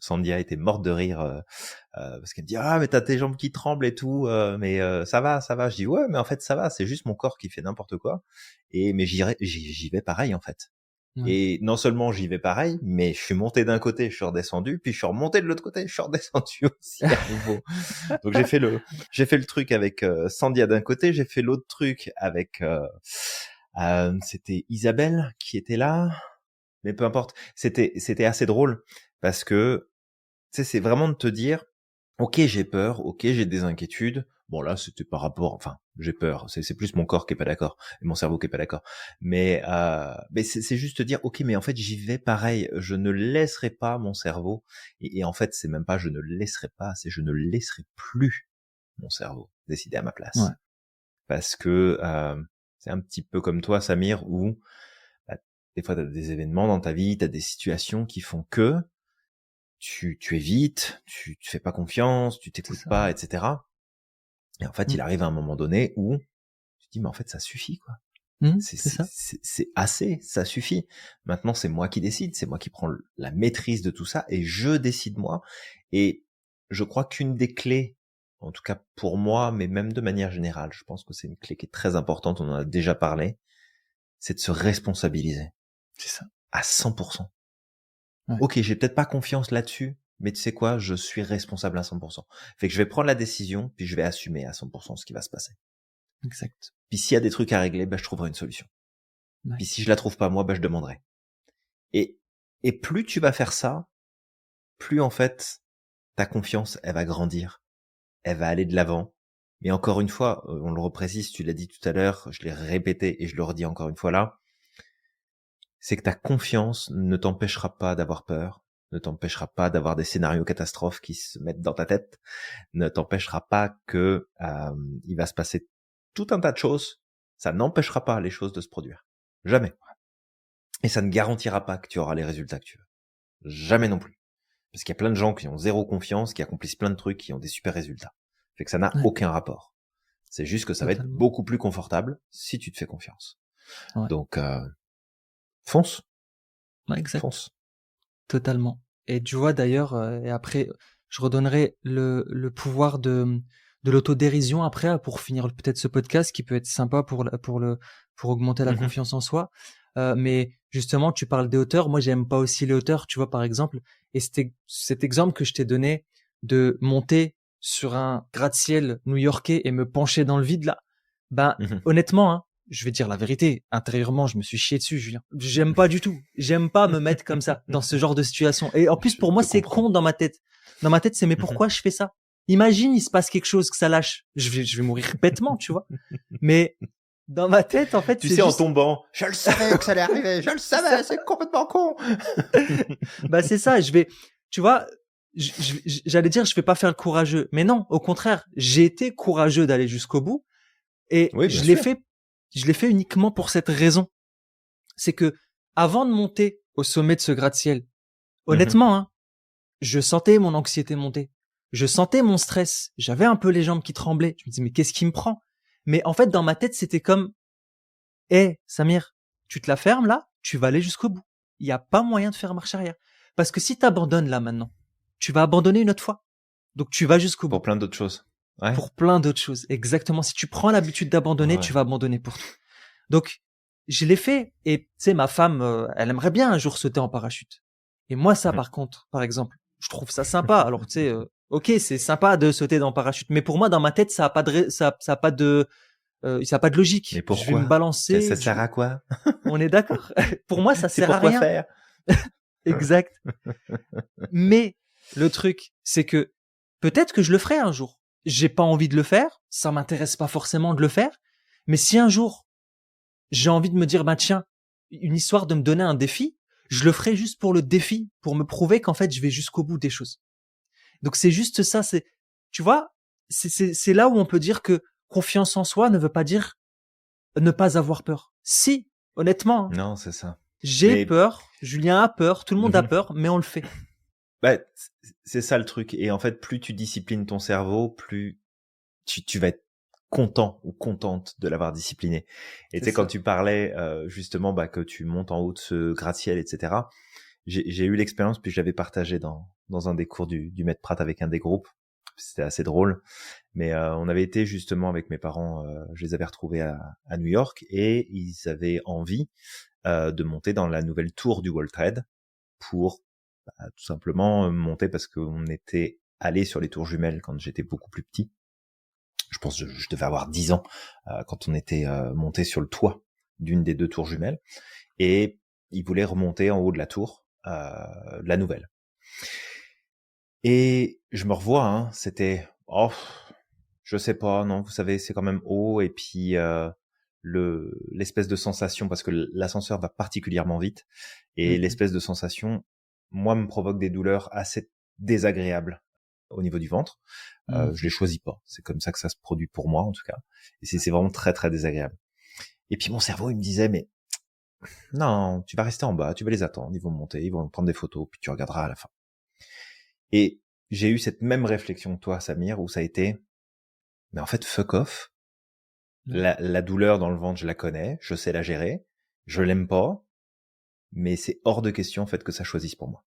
Sandia était morte de rire parce qu'elle me dit, ah mais t'as tes jambes qui tremblent et tout, mais ça va. Je dis ouais, mais en fait ça va, c'est juste mon corps qui fait n'importe quoi, mais j'y vais pareil en fait. Ouais. Et non seulement j'y vais pareil, mais je suis monté d'un côté, je suis redescendu, puis je suis remonté de l'autre côté, je suis redescendu aussi à nouveau. Donc j'ai fait le truc avec Sandia d'un côté, j'ai fait l'autre truc avec c'était Isabelle qui était là, mais peu importe. C'était assez drôle parce que tu sais, c'est vraiment de te dire, ok, j'ai peur, ok, j'ai des inquiétudes. Bon là, c'était par rapport, enfin, j'ai peur. C'est plus mon corps qui est pas d'accord et mon cerveau qui est pas d'accord. Mais c'est juste te dire, ok, mais en fait, j'y vais pareil. Je ne laisserai pas mon cerveau. Et en fait, c'est même pas je ne laisserai pas, c'est je ne laisserai plus mon cerveau décider à ma place. Ouais. Parce que c'est un petit peu comme toi, Samir, où des fois, t'as des événements dans ta vie, t'as des situations qui font que tu évites, tu fais pas confiance, tu t'écoutes pas, etc. Et en fait, il arrive à un moment donné où tu te dis, mais en fait, ça suffit, quoi. C'est assez, ça suffit. Maintenant, c'est moi qui décide, c'est moi qui prends la maîtrise de tout ça, et je décide moi. Et je crois qu'une des clés, en tout cas pour moi, mais même de manière générale, je pense que c'est une clé qui est très importante, on en a déjà parlé, c'est de se responsabiliser. C'est ça. À 100%. Ouais. Ok, j'ai peut-être pas confiance là-dessus, mais tu sais quoi, je suis responsable à 100%. Fait que je vais prendre la décision, puis je vais assumer à 100% ce qui va se passer. Exact. Puis s'il y a des trucs à régler, je trouverai une solution. Ouais. Puis si je la trouve pas moi, je demanderai. Et plus tu vas faire ça, plus en fait, ta confiance, elle va grandir. Elle va aller de l'avant. Mais encore une fois, on le reprécise, tu l'as dit tout à l'heure, je l'ai répété et je le redis encore une fois là, c'est que ta confiance ne t'empêchera pas d'avoir peur, ne t'empêchera pas d'avoir des scénarios catastrophes qui se mettent dans ta tête, ne t'empêchera pas que il va se passer tout un tas de choses. Ça n'empêchera pas les choses de se produire. Jamais. Et ça ne garantira pas que tu auras les résultats que tu veux. Jamais non plus. Parce qu'il y a plein de gens qui ont zéro confiance, qui accomplissent plein de trucs, qui ont des super résultats. Fait que ça n'a aucun rapport. C'est juste que ça va être beaucoup plus confortable si tu te fais confiance. Ouais. Donc, fonce. Ouais, exact. Fonce. Totalement. Et tu vois d'ailleurs, et après, je redonnerai le pouvoir de l'autodérision après pour finir peut-être ce podcast qui peut être sympa pour augmenter la confiance en soi. Mais justement, tu parles des hauteurs. Moi, j'aime pas aussi les hauteurs. Tu vois, par exemple, et cet exemple que je t'ai donné de monter sur un gratte-ciel new-yorkais et me pencher dans le vide là, honnêtement, hein, je vais dire la vérité, intérieurement, je me suis chié dessus, Julien. J'aime pas du tout. J'aime pas me mettre comme ça, dans ce genre de situation. Et en plus, pour moi, c'est con dans ma tête. Dans ma tête, c'est mais pourquoi je fais ça? Imagine, il se passe quelque chose, que ça lâche. Je vais mourir bêtement, tu vois. Mais dans ma tête, en fait, tu sais, en tombant, je le savais que ça allait arriver, je le savais, c'est complètement con. C'est ça, tu vois, j'allais dire, je vais pas faire le courageux. Mais non, au contraire, j'ai été courageux d'aller jusqu'au bout. Et oui, je l'ai fait uniquement pour cette raison. C'est que, avant de monter au sommet de ce gratte-ciel, honnêtement, hein, je sentais mon anxiété monter. Je sentais mon stress. J'avais un peu les jambes qui tremblaient. Je me disais, mais qu'est-ce qui me prend? Mais en fait, dans ma tête, c'était comme, Samir, tu te la fermes là, tu vas aller jusqu'au bout. Il n'y a pas moyen de faire marche arrière. Parce que si tu abandonnes là maintenant, tu vas abandonner une autre fois. Donc tu vas jusqu'au bout. Pour plein d'autres choses. Ouais. Pour plein d'autres choses. Exactement. Si tu prends l'habitude d'abandonner, tu vas abandonner pour tout. Donc, je l'ai fait. Et tu sais, ma femme, elle aimerait bien un jour sauter en parachute. Et moi, ça, par contre, par exemple, je trouve ça sympa. Alors, tu sais, ok, c'est sympa de sauter dans parachute. Mais pour moi, dans ma tête, ça a pas de logique. Mais pourquoi? Je vais me balancer. Ça sert à quoi? On est d'accord. Pour moi, ça sert à rien. Faire. Exact. Mais le truc, c'est que peut-être que je le ferai un jour. j'ai pas envie de le faire, ça m'intéresse pas forcément de le faire, mais si un jour j'ai envie de me dire, bah tiens, une histoire de me donner un défi, je le ferai juste pour le défi, pour me prouver qu'en fait je vais jusqu'au bout des choses. Donc c'est juste ça, tu vois, c'est là où on peut dire que confiance en soi ne veut pas dire ne pas avoir peur. Si, honnêtement, hein, Non, c'est ça. j'ai Mais peur, Julien a peur, tout le monde a peur, mais on le fait. bah, c'est ça le truc. Et en fait, plus tu disciplines ton cerveau, plus tu vas être content ou contente de l'avoir discipliné. Et tu C'est sais, quand ça. tu parlais justement que tu montes en haut de ce gratte-ciel, etc., j'ai eu l'expérience, puis je l'avais partagé dans un des cours du Maître Pratt avec un des groupes. C'était assez drôle. Mais on avait été justement avec mes parents, je les avais retrouvés à New York, et ils avaient envie de monter dans la nouvelle tour du World Trade pour tout simplement monter, parce qu'on était allé sur les tours jumelles quand j'étais beaucoup plus petit. Je pense que je devais avoir 10 ans quand on était monté sur le toit d'une des deux tours jumelles, et ils voulaient remonter en haut de la tour, la nouvelle. Et je me revois, hein, c'était, je sais pas, non, vous savez, c'est quand même haut, et puis l'espèce de sensation, parce que l'ascenseur va particulièrement vite, et Mhm. l'espèce de sensation, moi, me provoque des douleurs assez désagréables au niveau du ventre. Je les Mhm. choisis pas, c'est comme ça que ça se produit pour moi en tout cas, et c'est vraiment très très désagréable. Et puis mon cerveau, il me disait, mais non, tu vas rester en bas, tu vas les attendre, ils vont monter, ils vont prendre des photos, puis tu regarderas à la fin. Et j'ai eu cette même réflexion que toi, Samir, où ça a été, mais en fait, fuck off. Ouais, La douleur dans le ventre, je la connais, je sais la gérer, je l'aime pas, mais c'est hors de question, en fait, que ça choisisse pour moi.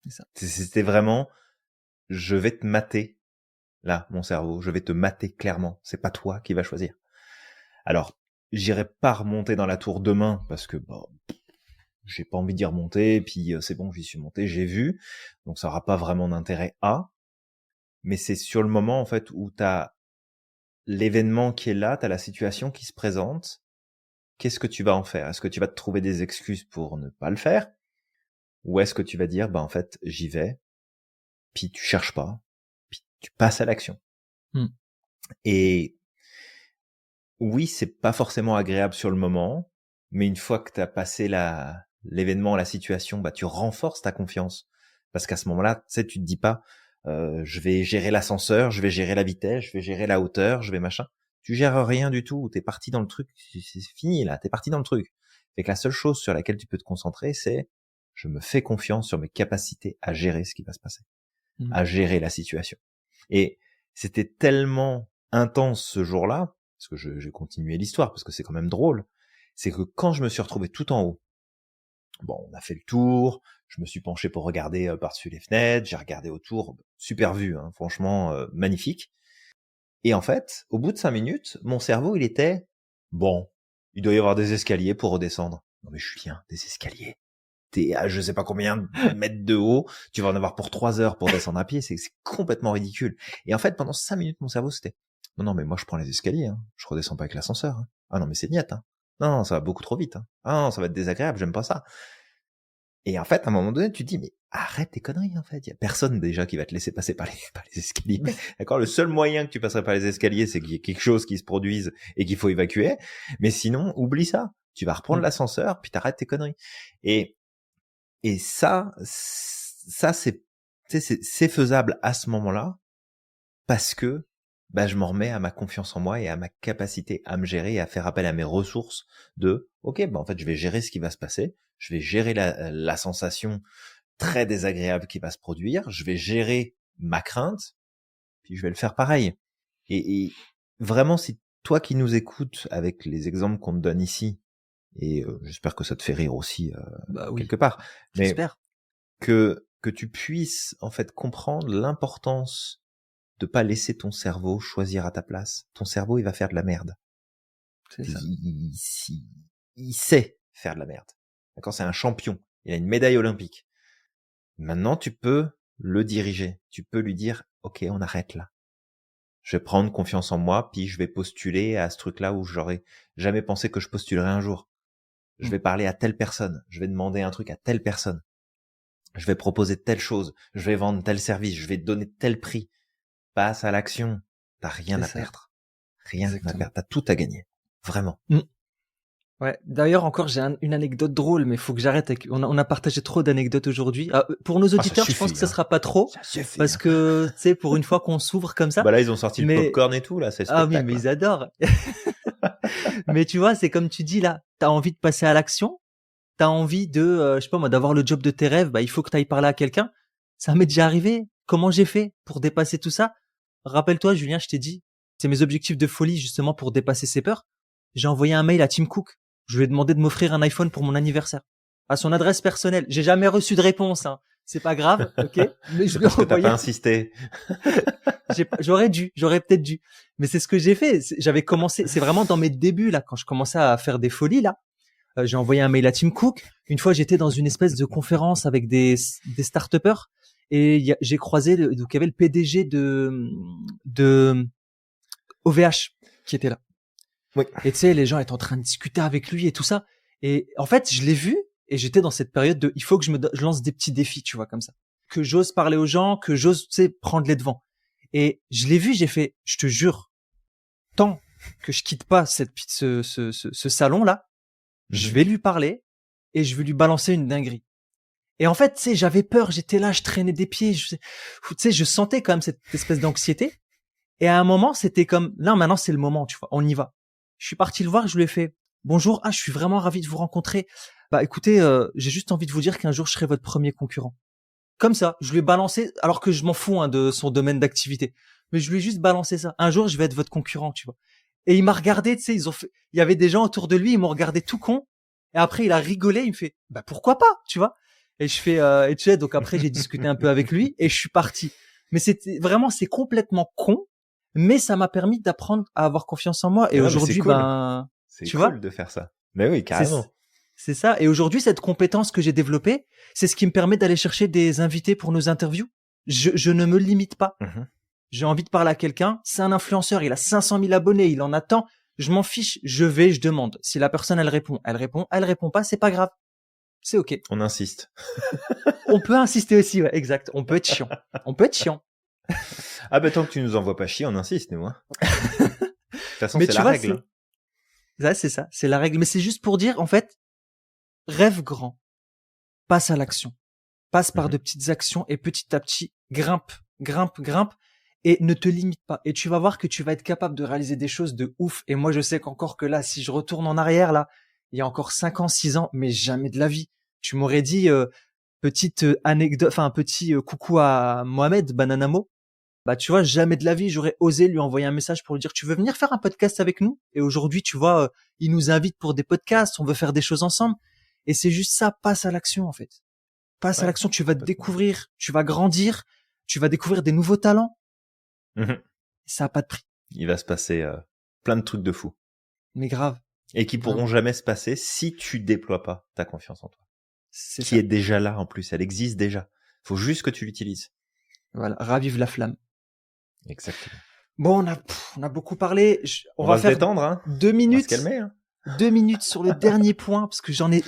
c'est ça. C'était vraiment, je vais te mater, là, mon cerveau, je vais te mater clairement. C'est pas toi qui vas choisir. Alors, j'irai pas remonter dans la tour demain, parce que, bon, j'ai pas envie d'y remonter, et puis c'est bon, j'y suis monté, j'ai vu, donc ça aura pas vraiment d'intérêt à, mais c'est sur le moment, en fait, où t'as l'événement qui est là, t'as la situation qui se présente, qu'est-ce que tu vas en faire? Est-ce que tu vas te trouver des excuses pour ne pas le faire? Ou est-ce que tu vas dire, bah, en fait, j'y vais, puis tu cherches pas, puis tu passes à l'action? Mm. Et oui, c'est pas forcément agréable sur le moment, mais une fois que t'as passé l'événement, la situation, bah, tu renforces ta confiance. Parce qu'à ce moment-là, tu sais, tu te dis pas, je vais gérer l'ascenseur, je vais gérer la vitesse, je vais gérer la hauteur, je vais machin. Tu gères rien du tout. T'es parti dans le truc. C'est fini, là. T'es parti dans le truc. Fait que la seule chose sur laquelle tu peux te concentrer, c'est, je me fais confiance sur mes capacités à gérer ce qui va se passer, Mm. à gérer la situation. Et c'était tellement intense ce jour-là, parce que j'ai continué l'histoire, parce que c'est quand même drôle, c'est que quand je me suis retrouvé tout en haut, bon, on a fait le tour, je me suis penché pour regarder par-dessus les fenêtres, j'ai regardé autour, super vue, hein, franchement, magnifique. Et en fait, au bout de 5 minutes, mon cerveau, il était, bon, il doit y avoir des escaliers pour redescendre. Non mais Julien, des escaliers, t'es à je sais pas combien de mètres de haut, tu vas en avoir pour 3 heures pour descendre à pied, c'est complètement ridicule. Et en fait, pendant 5 minutes, mon cerveau, c'était, non, non, mais moi, je prends les escaliers, hein. Je redescends pas avec l'ascenseur, hein. Ah non, mais c'est niette, hein. Non, non, ça va beaucoup trop vite, hein. Ah non, ça va être désagréable, j'aime pas ça. Et en fait, à un moment donné, tu te dis, mais arrête tes conneries, en fait. Il y a personne déjà qui va te laisser passer par par les escaliers. D'accord? Le seul moyen que tu passerais par les escaliers, c'est qu'il y ait quelque chose qui se produise et qu'il faut évacuer. Mais sinon, oublie ça. Tu vas reprendre Mm. l'ascenseur, puis t'arrêtes tes conneries. Et et ça c'est, tu sais, c'est faisable à ce moment-là, parce que bah, je m'en remets à ma confiance en moi et à ma capacité à me gérer et à faire appel à mes ressources de ok, bah en fait je vais gérer ce qui va se passer, je vais gérer la sensation très désagréable qui va se produire, je vais gérer ma crainte, puis je vais le faire pareil. Et vraiment, si toi qui nous écoutes avec les exemples qu'on te donne ici, et j'espère que ça te fait rire aussi Bah oui, quelque part, mais j'espère. que tu puisses en fait comprendre l'importance de pas laisser ton cerveau choisir à ta place. Ton cerveau, il va faire de la merde. C'est ça. Il sait faire de la merde. D'accord, c'est un champion. Il a une médaille olympique. Maintenant, tu peux le diriger. Tu peux lui dire, OK, on arrête là. Je vais prendre confiance en moi, puis je vais postuler à ce truc-là où j'aurais jamais pensé que je postulerais un jour. Je Mm. vais parler à telle personne. Je vais demander un truc à telle personne. Je vais proposer telle chose. Je vais vendre tel service. Je vais donner tel prix. passe à l'action. T'as rien C'est à ça. perdre. Rien à Exactement. perdre. T'as tout à gagner. Vraiment. Ouais. D'ailleurs, encore, j'ai une anecdote drôle, mais il faut que j'arrête. On a partagé trop d'anecdotes aujourd'hui. Ah, pour nos Ah, ça auditeurs, je pense suffit, que ça hein. sera pas trop, Ça suffit. parce Hein. que, tu sais, pour une fois qu'on s'ouvre comme ça. Bah là, ils ont sorti le Mais popcorn et tout, là, c'est le ah oui, spectacle. mais Là. ils adorent. Mais tu vois, c'est comme tu dis là, t'as envie de passer à l'action, t'as envie de, je sais pas moi, d'avoir le job de tes rêves. Bah, il faut que t'ailles parler à quelqu'un. Ça m'est déjà arrivé. Comment j'ai fait pour dépasser tout ça? Rappelle-toi, Julien, je t'ai dit, c'est mes objectifs de folie justement pour dépasser ces peurs. J'ai envoyé un mail à Tim Cook. Je lui ai demandé de m'offrir un iPhone pour mon anniversaire. À son adresse personnelle. J'ai jamais reçu de réponse, hein. C'est pas grave, ok? Mais je C'est lui ai parce que t'as envoyé. pas insisté. J'aurais peut-être dû. Mais c'est ce que j'ai fait. J'avais commencé, c'est vraiment dans mes débuts, là, quand je commençais à faire des folies, là. J'ai envoyé un mail à Tim Cook. Une fois, j'étais dans une espèce de conférence avec des start-upers et j'ai croisé donc il y avait le PDG de OVH qui était là. Oui. Et tu sais, les gens étaient en train de discuter avec lui et tout ça. Et en fait, je l'ai vu et j'étais dans cette période de, il faut que je lance des petits défis, tu vois, comme ça. Que j'ose parler aux gens, que j'ose, tu sais, prendre les devants. Et je l'ai vu, j'ai fait, je te jure, tant que je quitte pas ce salon-là, je vais lui parler et je vais lui balancer une dinguerie. Et en fait, tu sais, j'avais peur, j'étais là, je traînais des pieds, tu sais, je sentais quand même cette espèce d'anxiété. Et à un moment, c'était comme, non, maintenant c'est le moment, tu vois, on y va. Je suis parti le voir, je lui ai fait, bonjour, je suis vraiment ravi de vous rencontrer. Bah écoutez, j'ai juste envie de vous dire qu'un jour je serai votre premier concurrent. Comme ça, je lui ai balancé, alors que je m'en fous de son domaine d'activité. Mais je lui ai juste balancé ça. Un jour, je vais être votre concurrent, tu vois. Et il m'a regardé, tu sais, il y avait des gens autour de lui, ils m'ont regardé tout con. Et après, il a rigolé, il me fait, bah pourquoi pas, tu vois. Et je fais, et tu sais, donc après, j'ai discuté un peu avec lui et je suis parti. Mais c'est complètement con, mais ça m'a permis d'apprendre à avoir confiance en moi. Et Non, mais c'est aujourd'hui, cool. C'est tu cool vois, de faire ça. Mais oui, carrément. c'est ça. Et aujourd'hui, cette compétence que j'ai développée, c'est ce qui me permet d'aller chercher des invités pour nos interviews. Je ne me limite pas. J'ai envie de parler à quelqu'un. C'est un influenceur. Il a 500 000 abonnés. Il en attend. Je m'en fiche. Je demande. Si la personne, elle répond. Elle répond. Elle répond pas. C'est pas grave. C'est ok. On insiste. On peut insister aussi. Ouais, exact. On peut être chiant. On peut être chiant. Ah bah tant que tu nous envoies pas chier, on insiste, nous. Hein. De toute façon, Mais c'est tu la vois, règle. c'est ça. C'est la règle. Mais c'est juste pour dire, en fait, rêve grand. Passe à l'action. Passe par de petites actions et petit à petit, grimpe, et ne te limite pas. Et tu vas voir que tu vas être capable de réaliser des choses de ouf. Et moi, je sais qu'encore que là, si je retourne en arrière, là, il y a encore 5 ans, 6 ans, mais jamais de la vie. Tu m'aurais dit, petite anecdote, enfin, un petit coucou à Mohamed Bananamo. Bah, tu vois, jamais de la vie, j'aurais osé lui envoyer un message pour lui dire, tu veux venir faire un podcast avec nous? Et aujourd'hui, tu vois, il nous invite pour des podcasts, on veut faire des choses ensemble. Et c'est juste ça, passe à l'action, en fait. Passe à l'action, tu vas te découvrir, tu vas grandir, tu vas découvrir des nouveaux talents. Ça a pas de prix. Il va se passer plein de trucs de fou. Mais grave. Et qui pourront jamais se passer si tu déploies pas ta confiance en toi. Qui est déjà là en plus, elle existe déjà. Faut juste que tu l'utilises. Voilà, ravive la flamme. Exactement. Bon, on a beaucoup parlé. On va se faire détendre, hein. 2 minutes. On va se calmer, hein. 2 minutes sur le dernier point, parce que j'en ai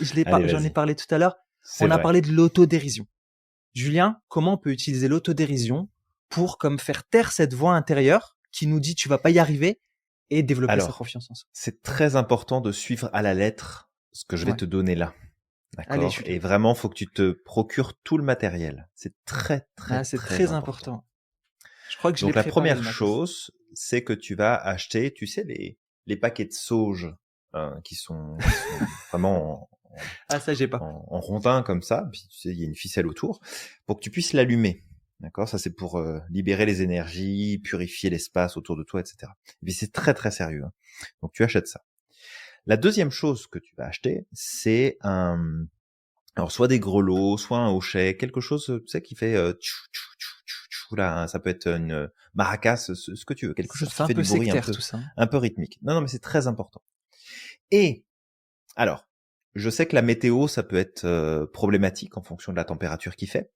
parlé tout à l'heure. On a parlé de l'autodérision. Julien, comment on peut utiliser l'autodérision pour comme faire taire cette voix intérieure qui nous dit tu vas pas y arriver et développer sa confiance en soi? C'est très important de suivre à la lettre ce que je vais te donner là. D'accord. Et vraiment, faut que tu te procures tout le matériel. C'est très important. Je crois que je Donc la première chose, c'est que tu vas acheter, tu sais, les paquets de sauge qui sont vraiment en rondin comme ça. Puis tu sais, il y a une ficelle autour pour que tu puisses l'allumer. D'accord. Ça c'est pour libérer les énergies, purifier l'espace autour de toi, etc. Et puis c'est très sérieux. Hein. Donc tu achètes ça. La deuxième chose que tu vas acheter, c'est alors soit des grelots, soit un hochet, quelque chose, tu sais, qui fait là, ça peut être une maracas, ce que tu veux, quelque chose qui fait du bruit un peu rythmique. Non, mais c'est très important. Et alors, je sais que la météo, ça peut être problématique en fonction de la température qu'il fait,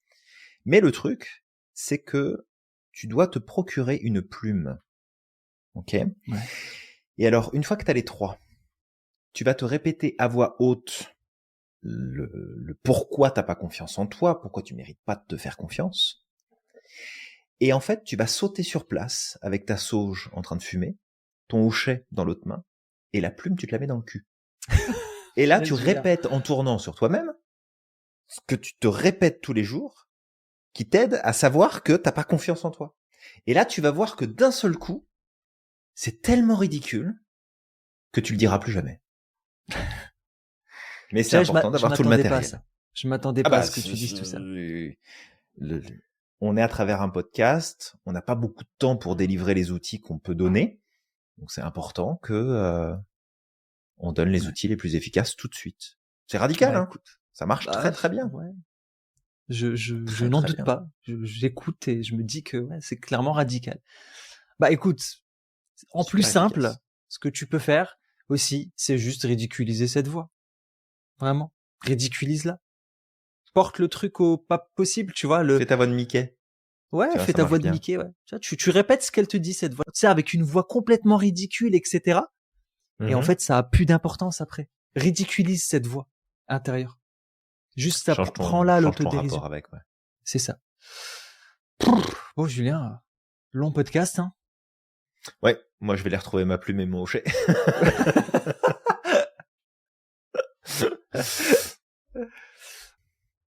mais le truc, c'est que tu dois te procurer une plume, ok ? Et alors, une fois que tu as les trois, tu vas te répéter à voix haute le pourquoi t'as pas confiance en toi, pourquoi tu mérites pas de te faire confiance. Et en fait, tu vas sauter sur place avec ta sauge en train de fumer, ton hochet dans l'autre main, et la plume, tu te la mets dans le cul. Et là, tu répètes en tournant sur toi-même ce que tu te répètes tous les jours, qui t'aide à savoir que t'as pas confiance en toi. Et là, tu vas voir que d'un seul coup, c'est tellement ridicule que tu le diras plus jamais. Mais c'est important d'avoir tout le matériel. Je m'attendais pas à ce que tu dises tout ça. On est à travers un podcast, on n'a pas beaucoup de temps pour délivrer les outils qu'on peut donner, donc c'est important que on donne les outils les plus efficaces tout de suite. C'est radical, hein. Écoute, ça marche très très bien. Ouais. Je n'en doute pas. J'écoute et je me dis que c'est clairement radical. Bah écoute, en plus simple, ce que tu peux faire aussi, c'est juste ridiculiser cette voix. Vraiment, ridiculise-la. Porte le truc au pas possible, tu vois. Fais ta voix de Mickey. Ouais, fais ta voix de Mickey, ouais. Tu répètes ce qu'elle te dit, cette voix. Tu sais, avec une voix complètement ridicule, etc. Et en fait, ça a plus d'importance après. Ridiculise cette voix intérieure. Juste ça, prends-la l'autodérision. Ouais. C'est ça. Bon, Julien, long podcast, hein. Ouais, moi je vais aller retrouver ma plume et mon hochet. Je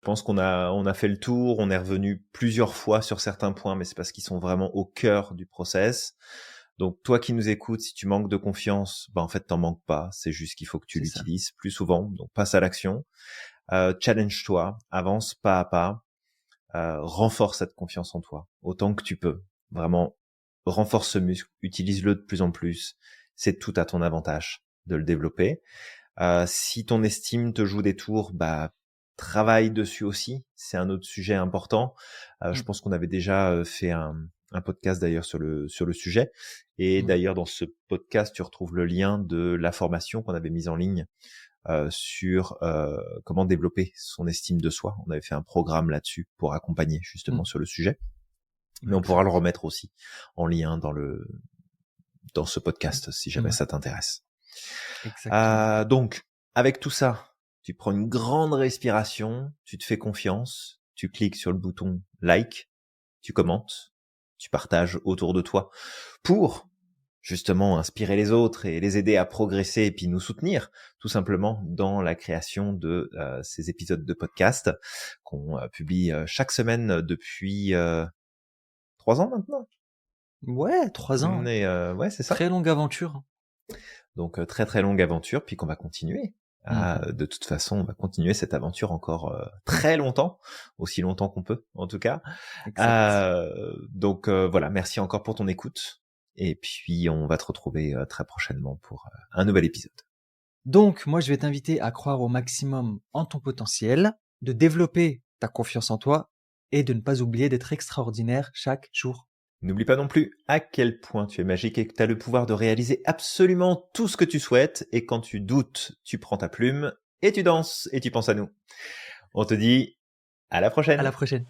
pense qu'on a fait le tour, on est revenu plusieurs fois sur certains points, mais c'est parce qu'ils sont vraiment au cœur du process. Donc toi qui nous écoutes, si tu manques de confiance, en fait t'en manques pas, c'est juste qu'il faut que tu l'utilises plus souvent, donc passe à l'action, challenge-toi, avance pas à pas, renforce cette confiance en toi, autant que tu peux, vraiment renforce ce muscle, utilise-le de plus en plus, c'est tout à ton avantage de le développer. Si ton estime te joue des tours, travaille dessus aussi, c'est un autre sujet important. Je pense qu'on avait déjà fait un podcast d'ailleurs sur le sujet, et d'ailleurs dans ce podcast tu retrouves le lien de la formation qu'on avait mise en ligne sur comment développer son estime de soi. On avait fait un programme là-dessus pour accompagner justement sur le sujet, mais on pourra le remettre aussi en lien dans ce podcast si jamais ça t'intéresse. Donc avec tout ça, tu prends une grande respiration, tu te fais confiance, tu cliques sur le bouton like, tu commentes, tu partages autour de toi pour justement inspirer les autres et les aider à progresser et puis nous soutenir tout simplement dans la création de ces épisodes de podcast qu'on publie chaque semaine depuis 3 ans maintenant. Ouais, 3 ans. Ouais, c'est ça. Très longue aventure. Donc très très longue aventure, puis qu'on va continuer. De toute façon, on va continuer cette aventure encore très longtemps, aussi longtemps qu'on peut, en tout cas. Donc voilà, merci encore pour ton écoute. Et puis, on va te retrouver très prochainement pour un nouvel épisode. Donc, moi, je vais t'inviter à croire au maximum en ton potentiel, de développer ta confiance en toi et de ne pas oublier d'être extraordinaire chaque jour. N'oublie pas non plus à quel point tu es magique et que tu as le pouvoir de réaliser absolument tout ce que tu souhaites. Et quand tu doutes, tu prends ta plume et tu danses et tu penses à nous. On te dit à la prochaine. À la prochaine.